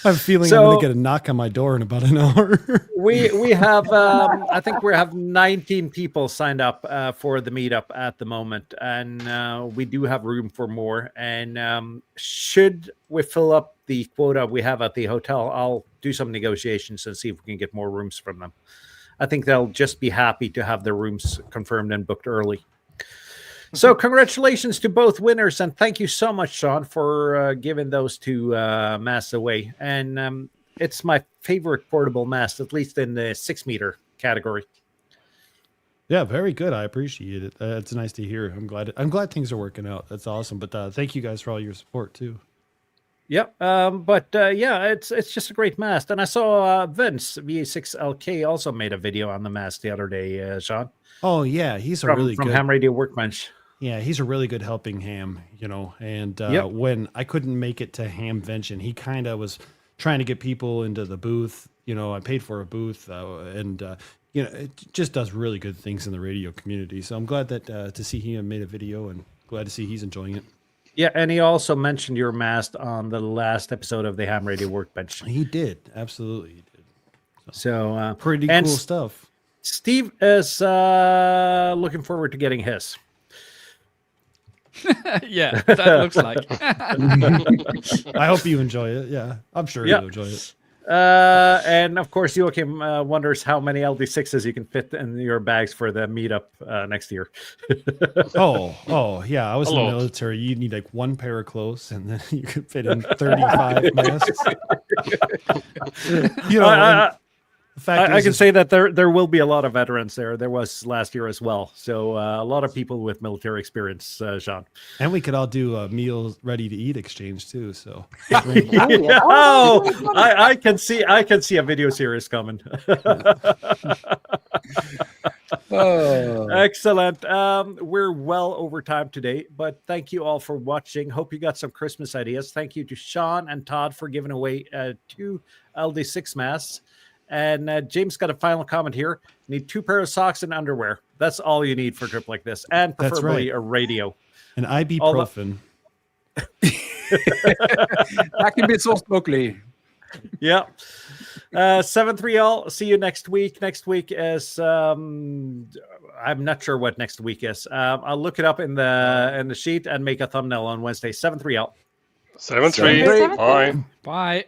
I'm feeling I'm going to get a knock on my door in about an hour. we have I think we have 19 people signed up for the meetup at the moment, and we do have room for more. And should we fill up the quota we have at the hotel, I'll do some negotiations and see if we can get more rooms from them. I think they'll just be happy to have their rooms confirmed and booked early. So congratulations to both winners, and thank you so much, Sean, for giving those two masks away. And it's my favorite portable mast, at least in the 6-meter category. Yeah, very good. I appreciate it. It's nice to hear. I'm glad things are working out. That's awesome. But thank you guys for all your support too. Yep. It's just a great mast. And I saw Vince VA6LK also made a video on the mast the other day, Sean. Oh yeah, he's from really good Ham Radio Workbench. Yeah, he's a really good helping ham, and when I couldn't make it to Hamvention, he kind of was trying to get people into the booth. I paid for a booth, and it just does really good things in the radio community. So I'm glad that to see he made a video, and glad to see he's enjoying it. Yeah, and he also mentioned your mast on the last episode of the Ham Radio Workbench. He did, absolutely, he did. So pretty cool stuff. Steve is looking forward to getting his. Yeah, that looks like. I hope you enjoy it. Yeah, I'm sure Yeah. you'll enjoy it. And of course, Joachim wonders how many LD6s you can fit in your bags for the meetup next year. Oh, yeah. I was A in the lot. military. You need like one pair of clothes, and then you could fit in 35 masks. You know, and the fact I is, can say that there will be a lot of veterans there. There was last year as well. So a lot of people with military experience, Sean. and we could all do a meal ready to eat exchange too. So Oh, yeah. Oh, that's really fun. I can see a video series coming. Oh. Excellent. We're well over time today, but thank you all for watching. Hope you got some Christmas ideas. Thank you to Sean and Todd for giving away 2 LD6 masks. And James got a final comment here. Need 2 pairs of socks and underwear. That's all you need for a trip like this, and That's preferably right. a radio. an ibuprofen. That can be so sparkly. Yeah. 7-3 all. See you next week. Next week is I'm not sure what next week is. I'll look it up in the sheet and make a thumbnail on Wednesday. 7-3 all. 7-3. 7-3. Bye. Bye.